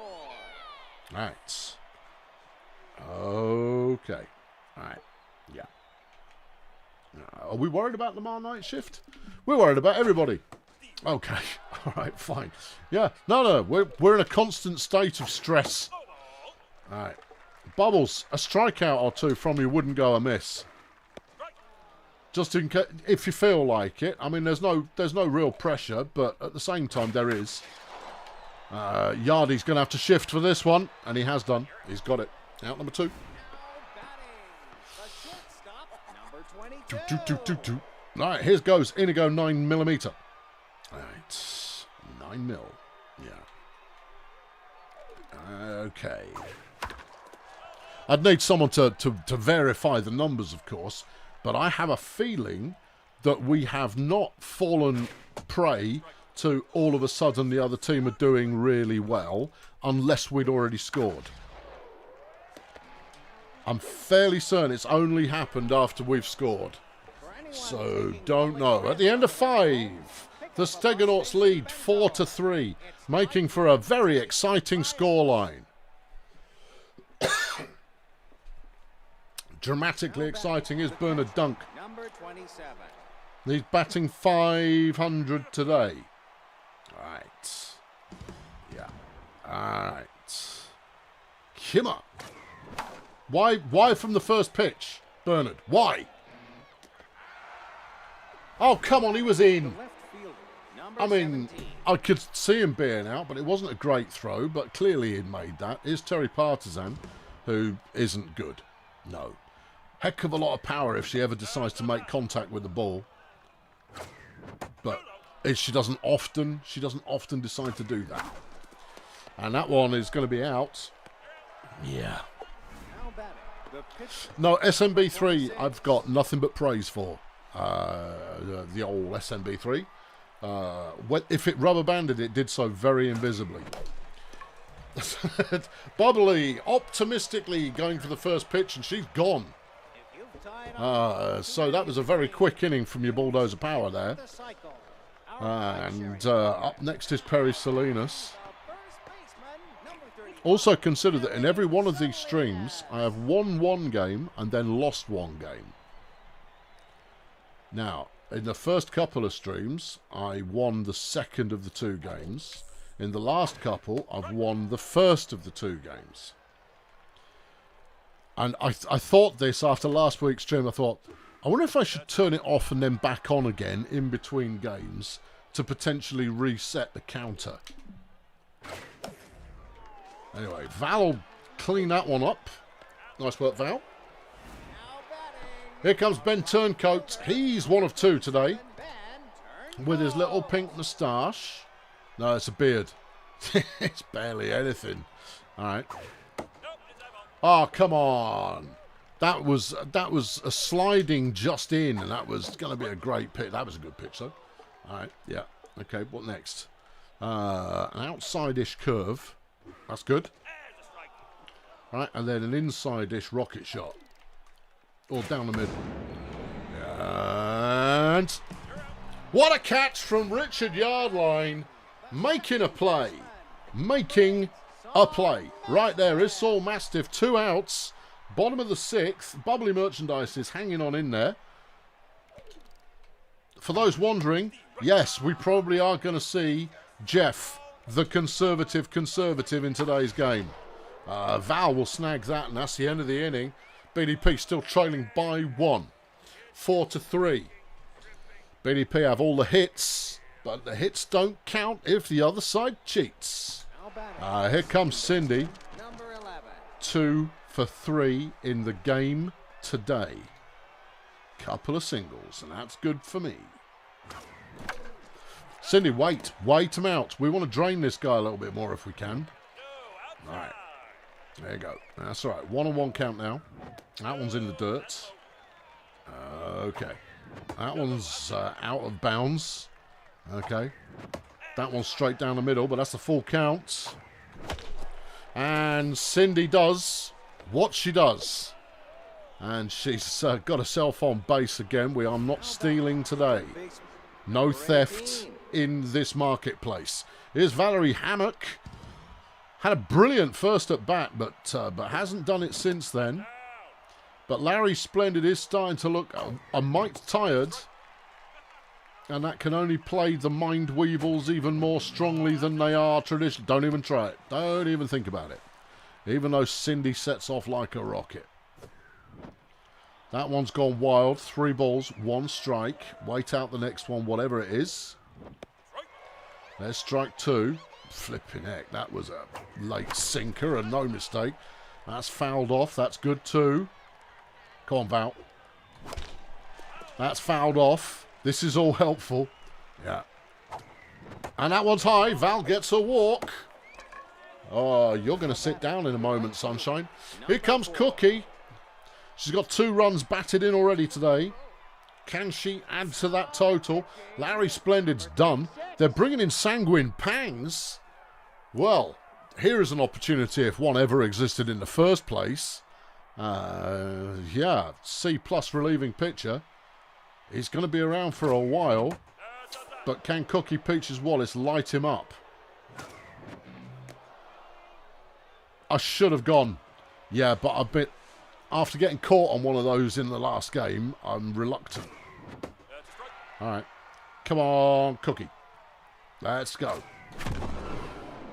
Right. Okay. Alright. Yeah. Are we worried about Lamar Night Shift? We're worried about everybody. Okay. Alright, fine. Yeah. No. We're in a constant state of stress. Alright. Bubbles, a strikeout or two from you wouldn't go amiss. Just in case, if you feel like it. I mean, there's no real pressure, but at the same time there is. Yardy's going to have to shift for this one, and he has done. He's got it. Out number 2. Right, here goes Inigo 9mm. Right, 9mm. Yeah. Okay. I'd need someone to verify the numbers, of course, but I have a feeling that we have not fallen prey to all of a sudden the other team are doing really well unless we'd already scored. I'm fairly certain it's only happened after we've scored. So, don't know. At the end of 5, the Steggonauts lead 4-3, making for a very exciting scoreline. Dramatically exciting is Bernard Dunk. Number 27. He's batting 500 today. Right. Yeah. Alright. Come on. Why from the first pitch, Bernard? Why? Oh, come on, he was in. I mean, I could see him being out, but it wasn't a great throw, but clearly he'd made that. Here's Terry Partisan, who isn't good. No. Heck of a lot of power if she ever decides to make contact with the ball. But she doesn't often decide to do that. And that one is going to be out. Yeah. No, SMB3 I've got nothing but praise for. The old SMB3. If it rubber banded, it did so very invisibly. Bubbly optimistically going for the first pitch, and she's gone. So that was a very quick inning from your Bulldozer Power there. And up next is Perry Salinas. Also consider that in every one of these streams, I have won one game and then lost one game. Now, in the first couple of streams, I won the second of the 2 games. In the last couple, I've won the first of the 2 games. And I thought this after last week's stream. I thought, I wonder if I should turn it off and then back on again in between games to potentially reset the counter. Anyway, Val will clean that one up. Nice work, Val. Here comes Ben Turncoat. He's one of 2 today. With his little pink moustache. No, it's a beard. It's barely anything. Alright. Oh, come on. That was a sliding just in, and that was going to be a great pitch. That was a good pitch, though. Alright, yeah. Okay, what next? An outside-ish curve. That's good. Right, and then an inside-ish rocket shot. Or down the middle. And what a catch from Richard Yardline. Making a play. Making a play. Right there is Saul Mastiff. 2 outs. Bottom of the 6th. Bubbly Merchandise is hanging on in there. For those wondering, yes, we probably are going to see Jeff, the conservative in today's game. Val will snag that, and that's the end of the inning. BDP still trailing by 1. 4-3. BDP have all the hits, but the hits don't count if the other side cheats. Here comes Cindy. Number 11. 2 for 3 in the game today. Couple of singles, and that's good for me. Cindy, wait him out. We want to drain this guy a little bit more if we can. All right. There you go. That's all right. 1-on-1 count now. That one's in the dirt. Okay. That one's out of bounds. Okay. That one's straight down the middle, but that's the full count. And Cindy does what she does. And she's got herself on base again. We are not stealing today. No theft in this marketplace. Here's Valerie Hammock. Had a brilliant first at bat, but hasn't done it since then. But Larry Splendid is starting to look a mite tired. And that can only play the Mind Weevils even more strongly than they are traditionally. Don't even try it. Don't even think about it. Even though Cindy sets off like a rocket. That one's gone wild. 3 balls, 1 strike. Wait out the next one, whatever it is. There's strike 2. Flipping heck, that was a late sinker and no mistake. That's fouled off. That's good too. Come on, Val. That's fouled off. This is all helpful. Yeah. And that one's high. Val gets a walk. Oh, you're going to sit down in a moment, sunshine. Here comes Cookie. She's got 2 runs batted in already today. Can she add to that total? Larry Splendid's done. They're bringing in Sanguine Pangs. Well, here is an opportunity if one ever existed in the first place. Yeah, C+ relieving pitcher. He's going to be around for a while. But can Cookie Peaches Wallace light him up? I should have gone. Yeah, but a bit... After getting caught on one of those in the last game, I'm reluctant. All right. Come on, Cookie. Let's go.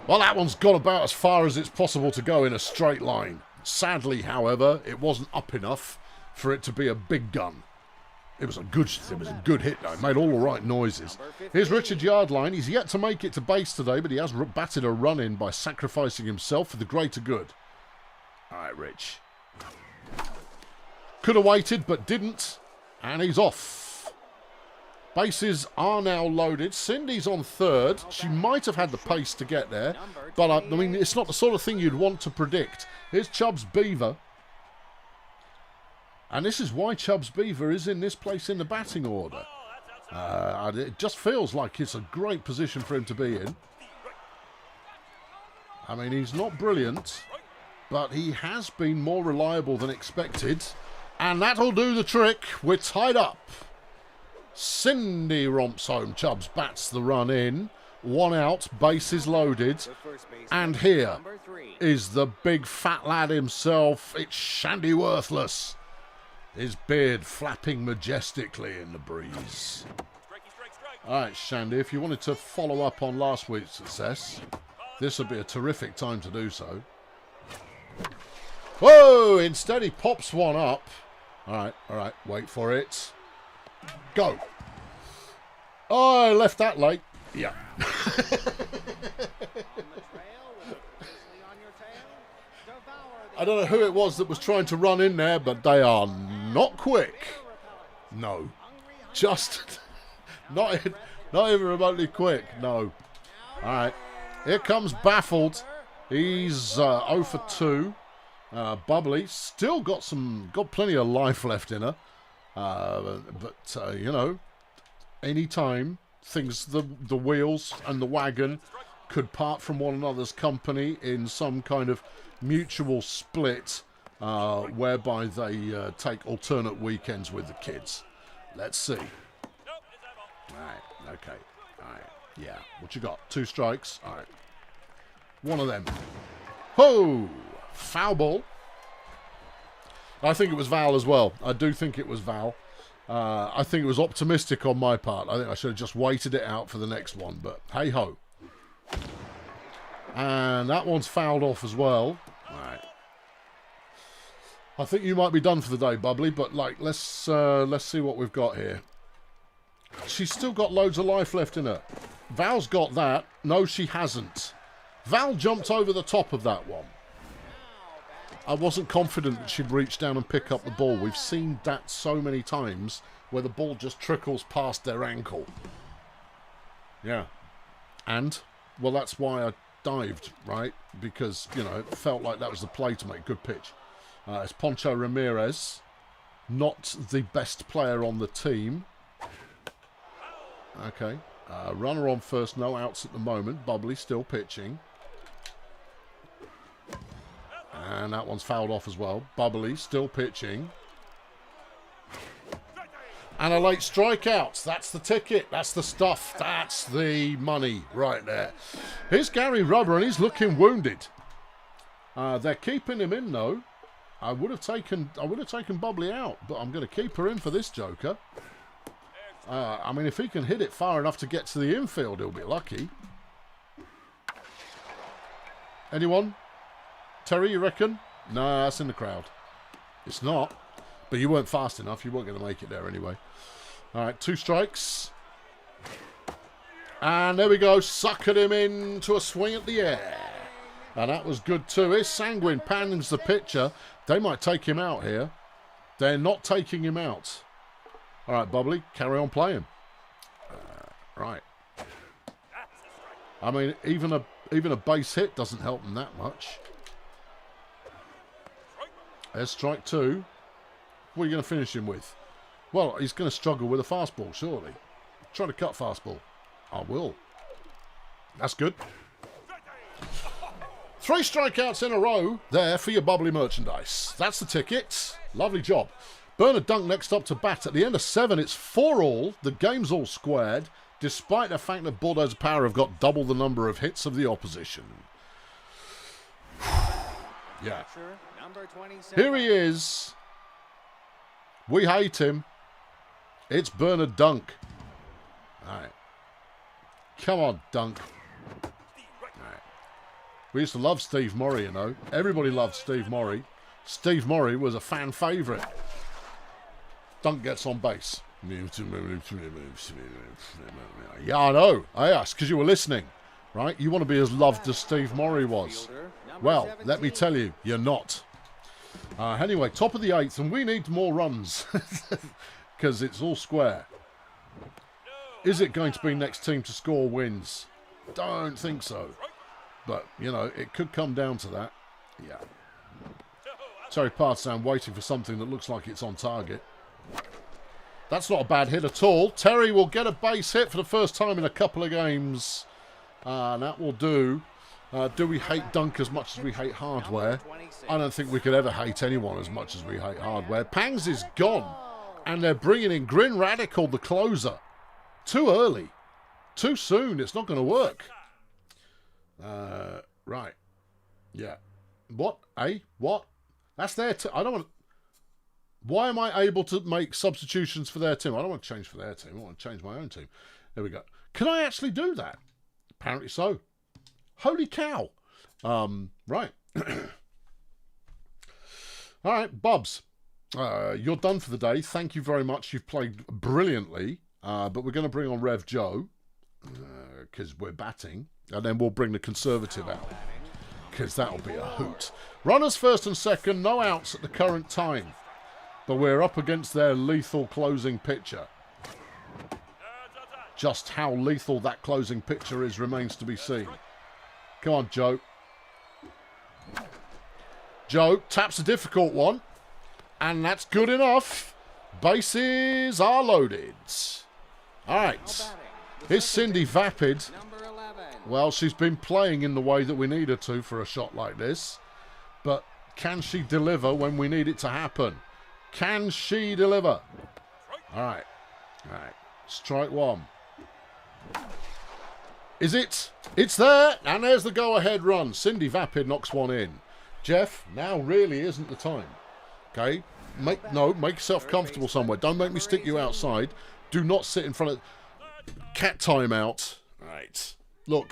Well, that one's gone about as far as it's possible to go in a straight line. Sadly, however, it wasn't up enough for it to be a big gun. It was a good hit, though. It made all the right noises. Here's Richard Yardline. He's yet to make it to base today, but he has batted a run in by sacrificing himself for the greater good. All right, Rich. Could have waited, but didn't. And he's off. Bases are now loaded. Cindy's on third. She might have had the pace to get there. But, I mean, it's not the sort of thing you'd want to predict. Here's Chubbs Beaver. And this is why Chubbs Beaver is in this place in the batting order. It just feels like it's a great position for him to be in. I mean, he's not brilliant, but he has been more reliable than expected. And that'll do the trick. We're tied up. Cindy romps home. Chubbs bats the run in. 1 out. Bases loaded. And here is the big fat lad himself. It's Shandy Worthless. His beard flapping majestically in the breeze. All right, Shandy, if you wanted to follow up on last week's success, this would be a terrific time to do so. Whoa! Instead, he pops one up. All right, wait for it. Go. Oh, I left that late. Yeah. I don't know who it was that was trying to run in there, but they are not quick. No. Just not even remotely quick. No. All right. Here comes Baffled. He's 0 for 2. Bubbly still got plenty of life left in her, but you know, any time the wheels and the wagon could part from one another's company in some kind of mutual split, whereby they take alternate weekends with the kids. Let's see. All right, okay, all right, yeah. What you got? 2 strikes. All right, one of them. Ho! Foul ball. I think it was Val as well. I do think it was Val. I think it was optimistic on my part. I think I should have just waited it out for the next one. But hey ho. And that one's fouled off as well. All right. I think you might be done for the day, Bubbly, but like, let's see what we've got here. She's still got loads of life left in her. Val's got that. No, she hasn't. Val jumped over the top of that one. I wasn't confident that she'd reach down and pick up the ball. We've seen that so many times where the ball just trickles past their ankle. Yeah. And, well, that's why I dived, right? Because, you know, it felt like that was the play to make. Good pitch. It's Poncho Ramirez. Not the best player on the team. Okay. Runner on first, no outs at the moment. Bubbly still pitching. And that one's fouled off as well. Bubbly still pitching. And a late strikeout. That's the ticket. That's the stuff. That's the money right there. Here's Gary Rubber, and he's looking wounded. They're keeping him in, though. I would have taken Bubbly out, but I'm going to keep her in for this joker. I mean, if he can hit it far enough to get to the infield, he'll be lucky. Anyone? Terry, you reckon? No, that's in the crowd. It's not. But you weren't fast enough. You weren't going to make it there anyway. All right, 2 strikes. And there we go. Suckered him into a swing at the air. And that was good too. Here's Sanguine. Pans the pitcher. They might take him out here. They're not taking him out. All right, Bubbly, carry on playing. Right. I mean, even a base hit doesn't help them that much. There's strike 2. What are you going to finish him with? Well, he's going to struggle with a fastball, surely. Try to cut fastball. I will. That's good. 3 strikeouts in a row there for your Bubbly merchandise. That's the ticket. Lovely job. Bernard Dunk next up to bat. At the end of 7, it's 4-all. The game's all squared, despite the fact that Bulldozer Power have got double the number of hits of the opposition. Yeah. Here he is. We hate him. It's Bernard Dunk. All right. Come on, Dunk. All right. We used to love Steve Morrie, you know. Everybody loved Steve Morrie. Steve Morrie was a fan favourite. Dunk gets on base. Yeah, I know. I asked because you were listening, right? You want to be as loved as Steve Morrie was. Well, let me tell you, you're not. Anyway, top of the 8th, and we need more runs because it's all square. Is it going to be next team to score wins? Don't think so. But, you know, it could come down to that. Yeah. Terry Partsan waiting for something that looks like it's on target. That's not a bad hit at all. Terry will get a base hit for the first time in a couple of games. And that will do. Do we hate Dunk as much as we hate Hardware? I don't think we could ever hate anyone as much as we hate Hardware. Pangs is gone. And they're bringing in Grin Radical, the closer. Too early. Too soon. It's not going to work. Right. Yeah. What? Eh? What? That's their team. I don't want... Why am I able to make substitutions for their team? I don't want to change for their team. I want to change my own team. There we go. Can I actually do that? Apparently so. Holy cow. Right. All right, Bubs. You're done for the day. Thank you very much. You've played brilliantly. But we're going to bring on Rev Joe because we're batting. And then we'll bring the Conservative out because that'll be a hoot. Runners first and second. No outs at the current time. But we're up against their lethal closing pitcher. Just how lethal that closing pitcher is remains to be seen. Come on, Joe. Joe taps a difficult one. And that's good enough. Bases are loaded. All right. Here's Cindy Vapid. Well, she's been playing in the way that we need her to for a shot like this. But can she deliver when we need it to happen? Can she deliver? All right. All right. Strike 1. Is it? It's there. And there's the go-ahead run. Cindy Vapid knocks one in. Jeff, now really isn't the time. Okay? Make yourself comfortable somewhere. Don't make me stick you outside. Do not sit in front of... Cat timeout. Right. Look.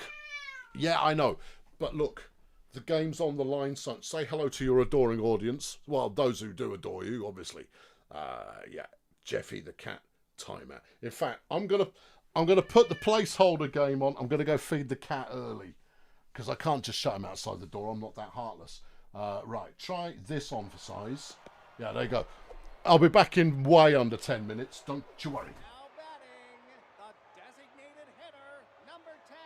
Yeah, I know. But look, the game's on the line, son. Say hello to your adoring audience. Well, those who do adore you, obviously. Yeah, Jeffy the cat timeout. In fact, I'm gonna put the placeholder game on. I'm gonna go feed the cat early because I can't just shut him outside the door. I'm not that heartless. Right, try this on for size. Yeah, there you go. I'll be back in way under 10 minutes. Don't you worry. Now batting, the designated hitter, number 10.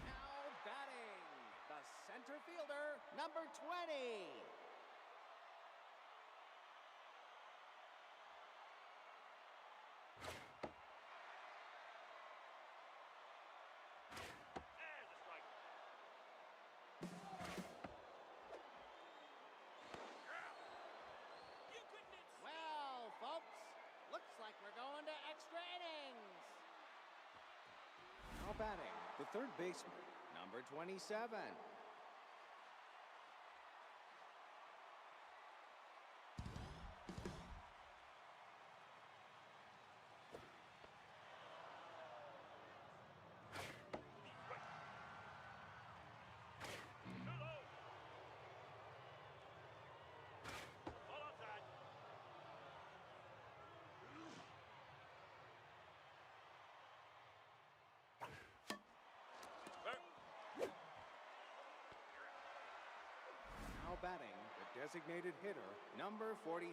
Now batting, the center fielder, number 20. Well, folks, looks like we're going to extra innings. Now batting, the third baseman, number 27. Now batting, the designated hitter, number 43.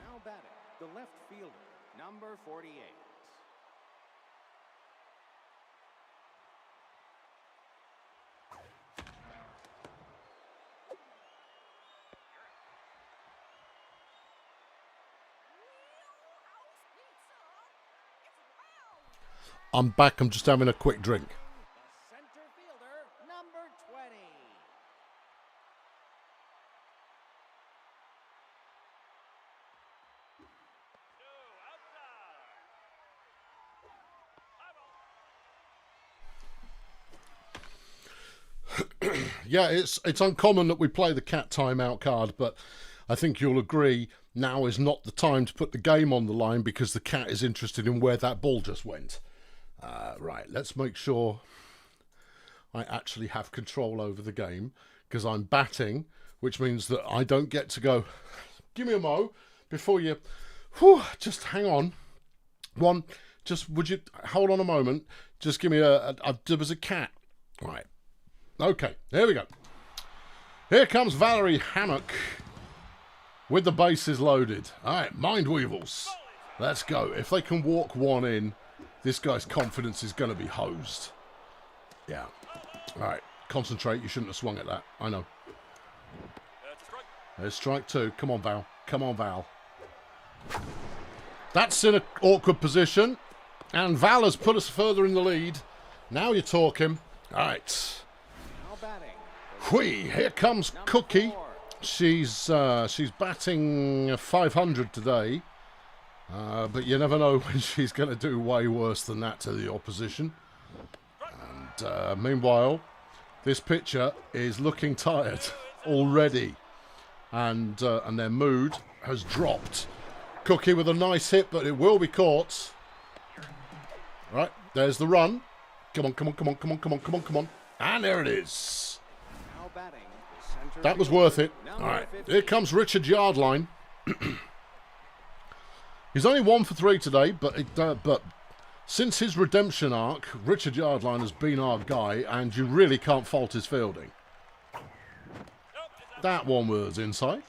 Now batting, the left fielder, number 48. I'm back. I'm just having a quick drink. The center fielder, number 20. Yeah, it's uncommon that we play the cat timeout card, but I think you'll agree now is not the time to put the game on the line because the cat is interested in where that ball just went. Right, let's make sure I actually have control over the game because I'm batting, which means that I don't get to go, give me a mo before you, just hang on. Would you hold on a moment? Just give me there was a cat. Right. Okay, here we go. Here comes Valerie Hammock with the bases loaded. All right, Mind Weevils. Let's go. If they can walk one in, this guy's confidence is going to be hosed. Yeah. All right, concentrate. You shouldn't have swung at that. I know. There's strike two. Come on, Val. Come on, Val. That's in an awkward position. And Val has put us further in the lead. Now you're talking. All right. Whee, here comes Cookie. She's batting 500 today. But you never know when she's going to do way worse than that to the opposition. And meanwhile, this pitcher is looking tired already. And their mood has dropped. Cookie with a nice hit, but it will be caught. Right, there's the run. Come on, come on, come on, come on, come on, come on, come on. And there it is. That was worth it. All right, here comes Richard Yardline. He's only 1 for 3 today, but since his redemption arc, Richard Yardline has been our guy, and you really can't fault his fielding. That one was inside.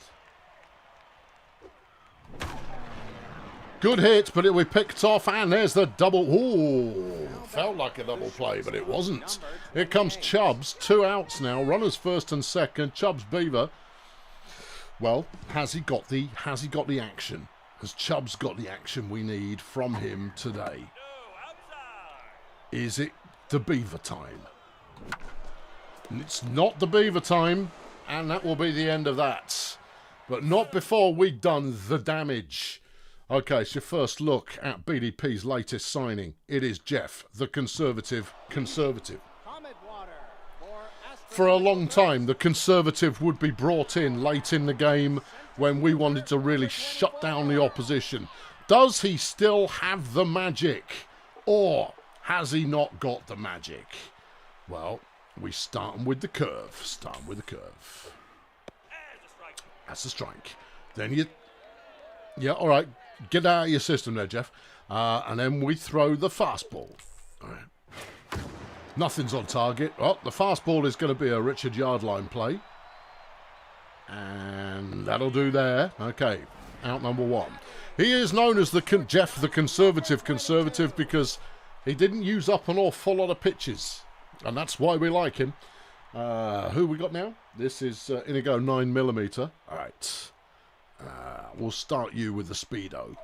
Good hit, but it was picked off, and there's the double. Ooh, felt like a double play, but it wasn't. Here comes Chubbs, 2 outs now, runners first and second. Chubbs Beaver. Well, has he got the action? Has Chubbs got the action we need from him today? Is it the beaver time? It's not the beaver time, and that will be the end of that. But not before we've done the damage. Okay, so your first look at BDP's latest signing. It is Jeff, the Conservative. For a long time, the Conservative would be brought in late in the game when we wanted to really shut down the opposition. Does he still have the magic? Or has he not got the magic? Well, we start with the curve. That's the strike. Then you... Yeah, all right. Get out of your system there, Jeff. And then we throw the fastball. All right. Nothing's on target. Oh, the fastball is going to be a Richard Yardline play. And that'll do there. Okay, out number one. He is known as Jeff the Conservative because he didn't use up an awful lot of pitches. And that's why we like him. Who we got now? This is Inigo 9mm. All right. We'll start you with the Speedo.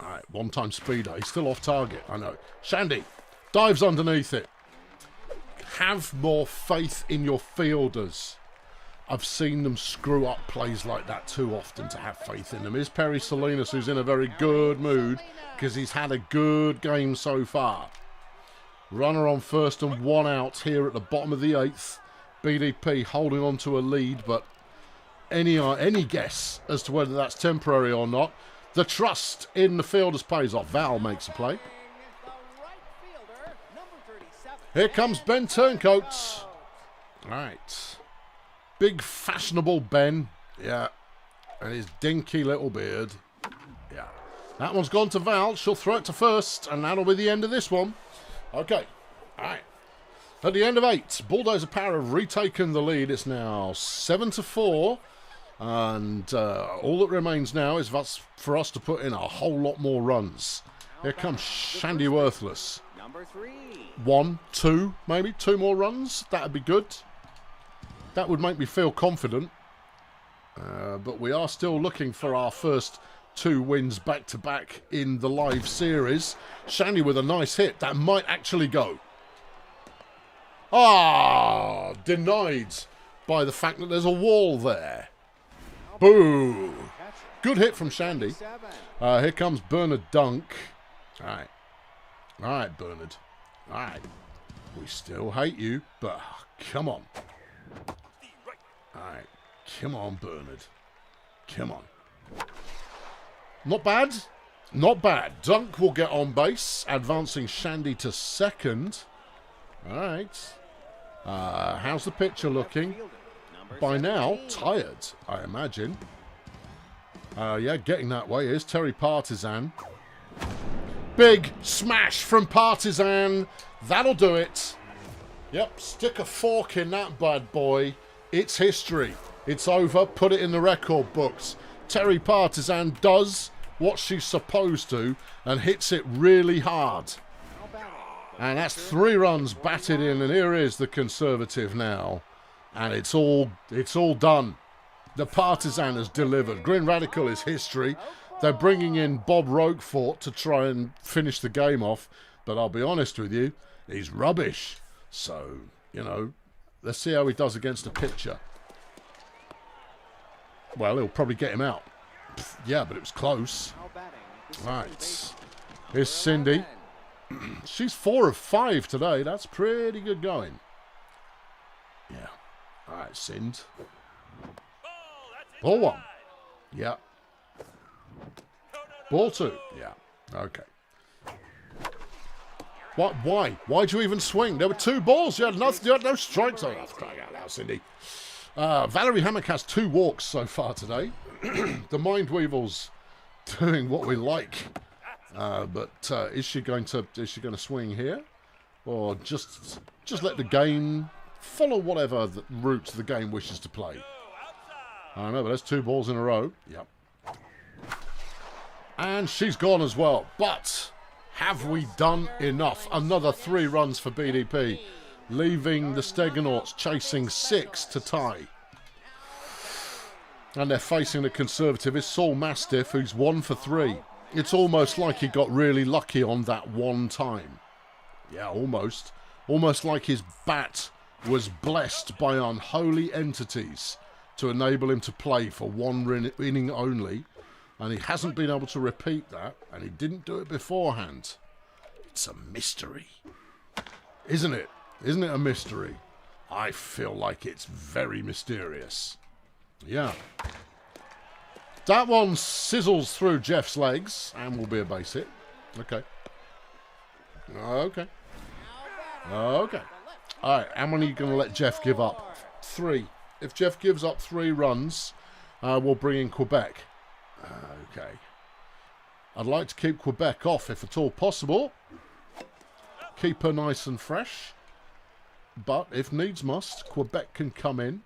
All right, one-time Speedo. He's still off target, I know. Shandy dives underneath it. Have more faith in your fielders. I've seen them screw up plays like that too often to have faith in them. Here's Perry Salinas, who's in a very good mood because he's had a good game so far. Runner on first and one out here at the bottom of the eighth. BDP holding on to a lead, but any guess as to whether that's temporary or not? The trust in the fielders pays off. Val makes a play. Here comes Ben Turncoat. All right. Big fashionable Ben. Yeah. And his dinky little beard. Yeah. That one's gone to Val. She'll throw it to first, and that'll be the end of this one. Okay. All right. At the end of 8, Bulldozer Power have retaken the lead. It's now 7-4. And all that remains now is for us to put in a whole lot more runs. Here comes Shandy Worthless. Number 3. 1, 2, maybe 2 more runs. That'd be good. That would make me feel confident. But we are still looking for our first 2 wins back-to-back in the live series. Shandy with a nice hit. That might actually go. Ah! Denied by the fact that there's a wall there. Boo! Good hit from Shandy. Here comes Bernard Dunk. All right. All right, Bernard. All right. We still hate you, but come on. All right. Come on, Bernard. Come on. Not bad. Not bad. Dunk will get on base, advancing Shandy to second. All right. How's the pitcher looking? By now, tired, I imagine. Yeah, getting that way. Here's Terry Partisan. Big smash from Partisan. That'll do it. Yep, stick a fork in that bad boy. It's history. It's over. Put it in the record books. Terry Partisan does what she's supposed to and hits it really hard. And that's 3 runs batted in, and here is the Conservative now. And it's all done. The Partisan has delivered. Green Radical is history. They're bringing in Bob Roquefort to try and finish the game off. But I'll be honest with you, he's rubbish. So, you know, let's see how he does against a pitcher. Well, he'll probably get him out. Yeah, but it was close. Right. Here's Cindy. She's 4 of 5 today. That's pretty good going. Yeah. All right, Sind. Ball 1. Yeah. Ball 2. Yeah. Okay. What? Why? Why'd you even swing? There were 2 balls. You had no strikes. Oh, that's crying out loud, Cindy. Valerie Hammock has 2 walks so far today. The Mind Weevils doing what we like. But is she going to swing here, or just let the game follow whatever route the game wishes to play? I don't know, but there's 2 balls in a row. Yep. And she's gone as well. But have we done enough? Another 3 runs for BDP, leaving the Steggonauts chasing 6 to tie. And they're facing the Conservative. It's Saul Mastiff, who's 1 for 3. It's almost like he got really lucky on that one time. Yeah, almost. Almost like his bat was blessed by unholy entities to enable him to play for one inning only. And he hasn't been able to repeat that. And he didn't do it beforehand. It's a mystery. Isn't it? Isn't it a mystery? I feel like it's very mysterious. Yeah. That one sizzles through Jeff's legs and will be a base hit. Okay. Okay. Okay. All right. How many are you going to let Jeff give up? 3. If Jeff gives up 3 runs, we'll bring in Quebec. Okay. I'd like to keep Quebec off if at all possible. Keep her nice and fresh. But if needs must, Quebec can come in.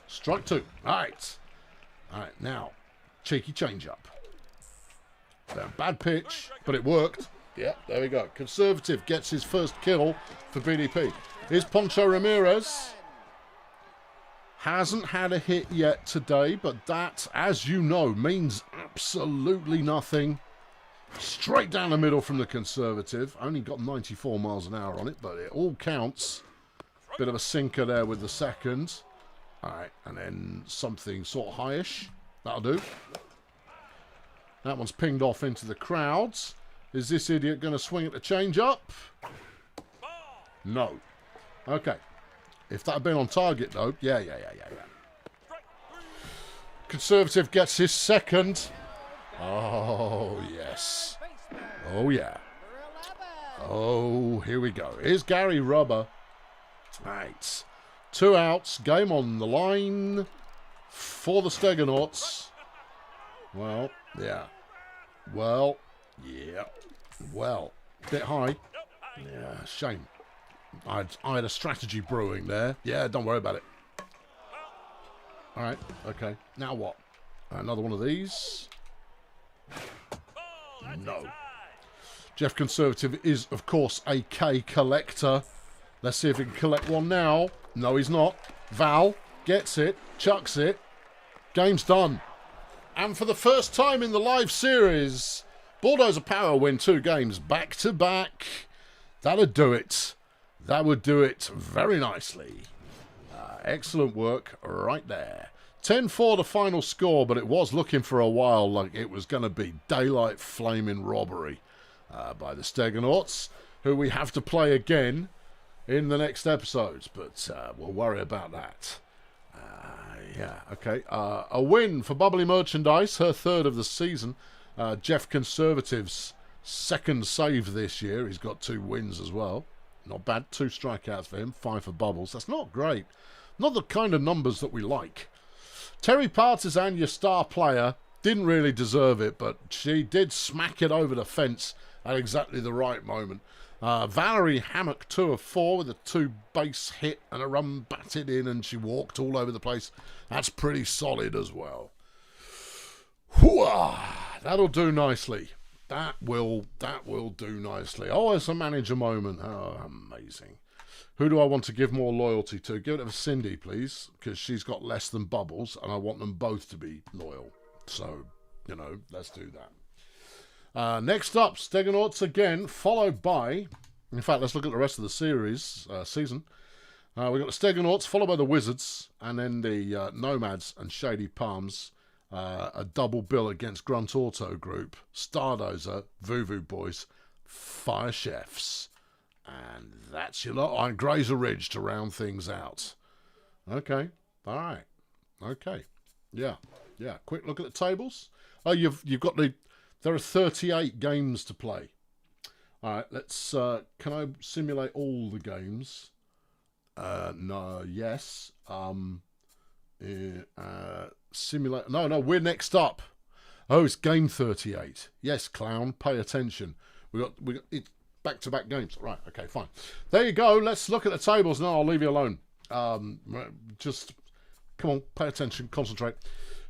Strike 2. All right. All right. Now, cheeky change-up. Bad pitch, but it worked. Yeah, there we go. Conservative gets his first kill for BDP. Here's Poncho Ramirez. Hasn't had a hit yet today, but that, as you know, means absolutely nothing. Straight down the middle from the Conservative. Only got 94 miles an hour on it, but it all counts. Bit of a sinker there with the second. All right, and then something sort of highish. That'll do. That one's pinged off into the crowds. Is this idiot going to swing at the change-up? No. Okay. If that had been on target, though, yeah. Conservative gets his second. Oh, yes. Oh, yeah. Oh, here we go. Here's Gary Rubber. Right. 2 outs. Game on the line for the Steggonauts. Well, yeah. Well, yeah. Well, bit high. Yeah, shame. I had a strategy brewing there. Yeah, don't worry about it. All right, okay. Now what? Another one of these. No. Jeff Conservative is, of course, a K collector. Let's see if he can collect one now. No, he's not. Val gets it, chucks it. Game's done. And for the first time in the live series, Bulldozer Power win 2 games back-to-back. That'd do it. That would do it very nicely. Excellent work right there. 10-4 the final score, but it was looking for a while like it was going to be daylight flaming robbery by the Steggonauts, who we have to play again in the next episodes, but we'll worry about that. Yeah, okay. A win for Bubbly Merchandise, her 3rd of the season. Jeff Conservative's 2nd save this year. He's got 2 wins as well. Not bad. 2 strikeouts for him, 5 for Bubbles. That's not great. Not the kind of numbers that we like. Terry Partisan, your star player, didn't really deserve it, but she did smack it over the fence at exactly the right moment. Valerie Hammock, 2 of 4 with a 2-base hit and a run batted in, and she walked all over the place. That's pretty solid as well. Hooah! That'll do nicely. That will do nicely. Oh, it's a manager moment. Oh, amazing. Who do I want to give more loyalty to? Give it to Cindy, please, because she's got less than Bubbles, and I want them both to be loyal. So, you know, let's do that. Next up, Steggonauts again, followed by... In fact, let's look at the rest of the series, season. We've got the Steggonauts, followed by the Wizards, and then the Nomads and Shady Palms. A double bill against Grunt Auto Group, Stardozer, Voovoo Boys, Fire Chefs. And that's your lot on Grazer Ridge to round things out. Okay. All right. Okay. Yeah. Quick look at the tables. Oh, you've got the... There are 38 games to play. All right. Let's... can I simulate all the games? No. Yes. Simulate... No, we're next up. Oh, it's game 38. Yes, clown. Pay attention. We got it. Back-to-back games. Right, okay, fine. There you go. Let's look at the tables now. I'll leave you alone. Just, come on, pay attention, concentrate.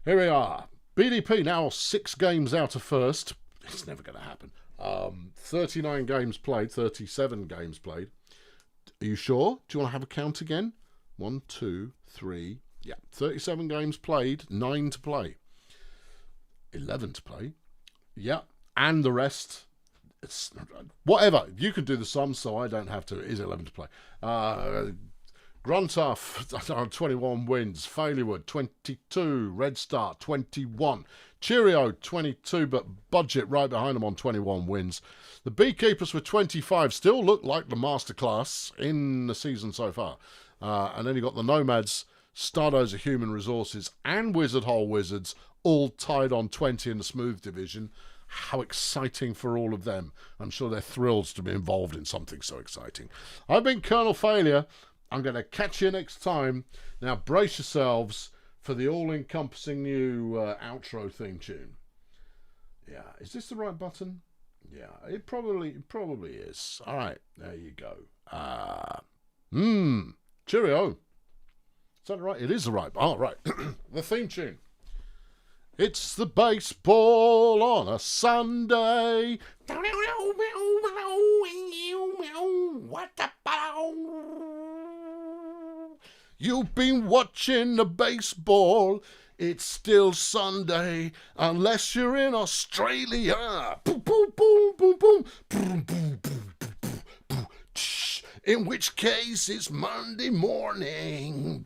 Here we are. BDP now 6 games out of first. It's never going to happen. 39 games played, 37 games played. Are you sure? Do you want to have a count again? 1, 2, 3. Yeah, 37 games played, 9 to play. 11 to play. Yeah, and the rest... It's whatever. You can do the sums, so I don't have to. It is 11 to play. Gruntuff, 21 wins. Failurewood, 22. Red Star, 21. Cheerio, 22, but Budget right behind them on 21 wins. The Beekeepers with 25 still look like the masterclass in the season so far. And then you got the Nomads, Stardozer Human Resources, and Wizard Hole Wizards all tied on 20 in the Smooth division. How exciting for all of them. I'm sure they're thrilled to be involved in something so exciting. I've been Colonel Failure. I'm going to catch you next time. Now brace yourselves for the all-encompassing new outro theme tune. Yeah, is this the right button? Yeah, it probably is. All right, there you go. Cheerio. Is that right? It is the right. Oh, right. The theme tune. It's the baseball on a Sunday. You've been watching the baseball. It's still Sunday, unless you're in Australia. Boom, boom, boom, boom, boom. Boom, boom, boom, boom, boom, boom. In which case it's Monday morning.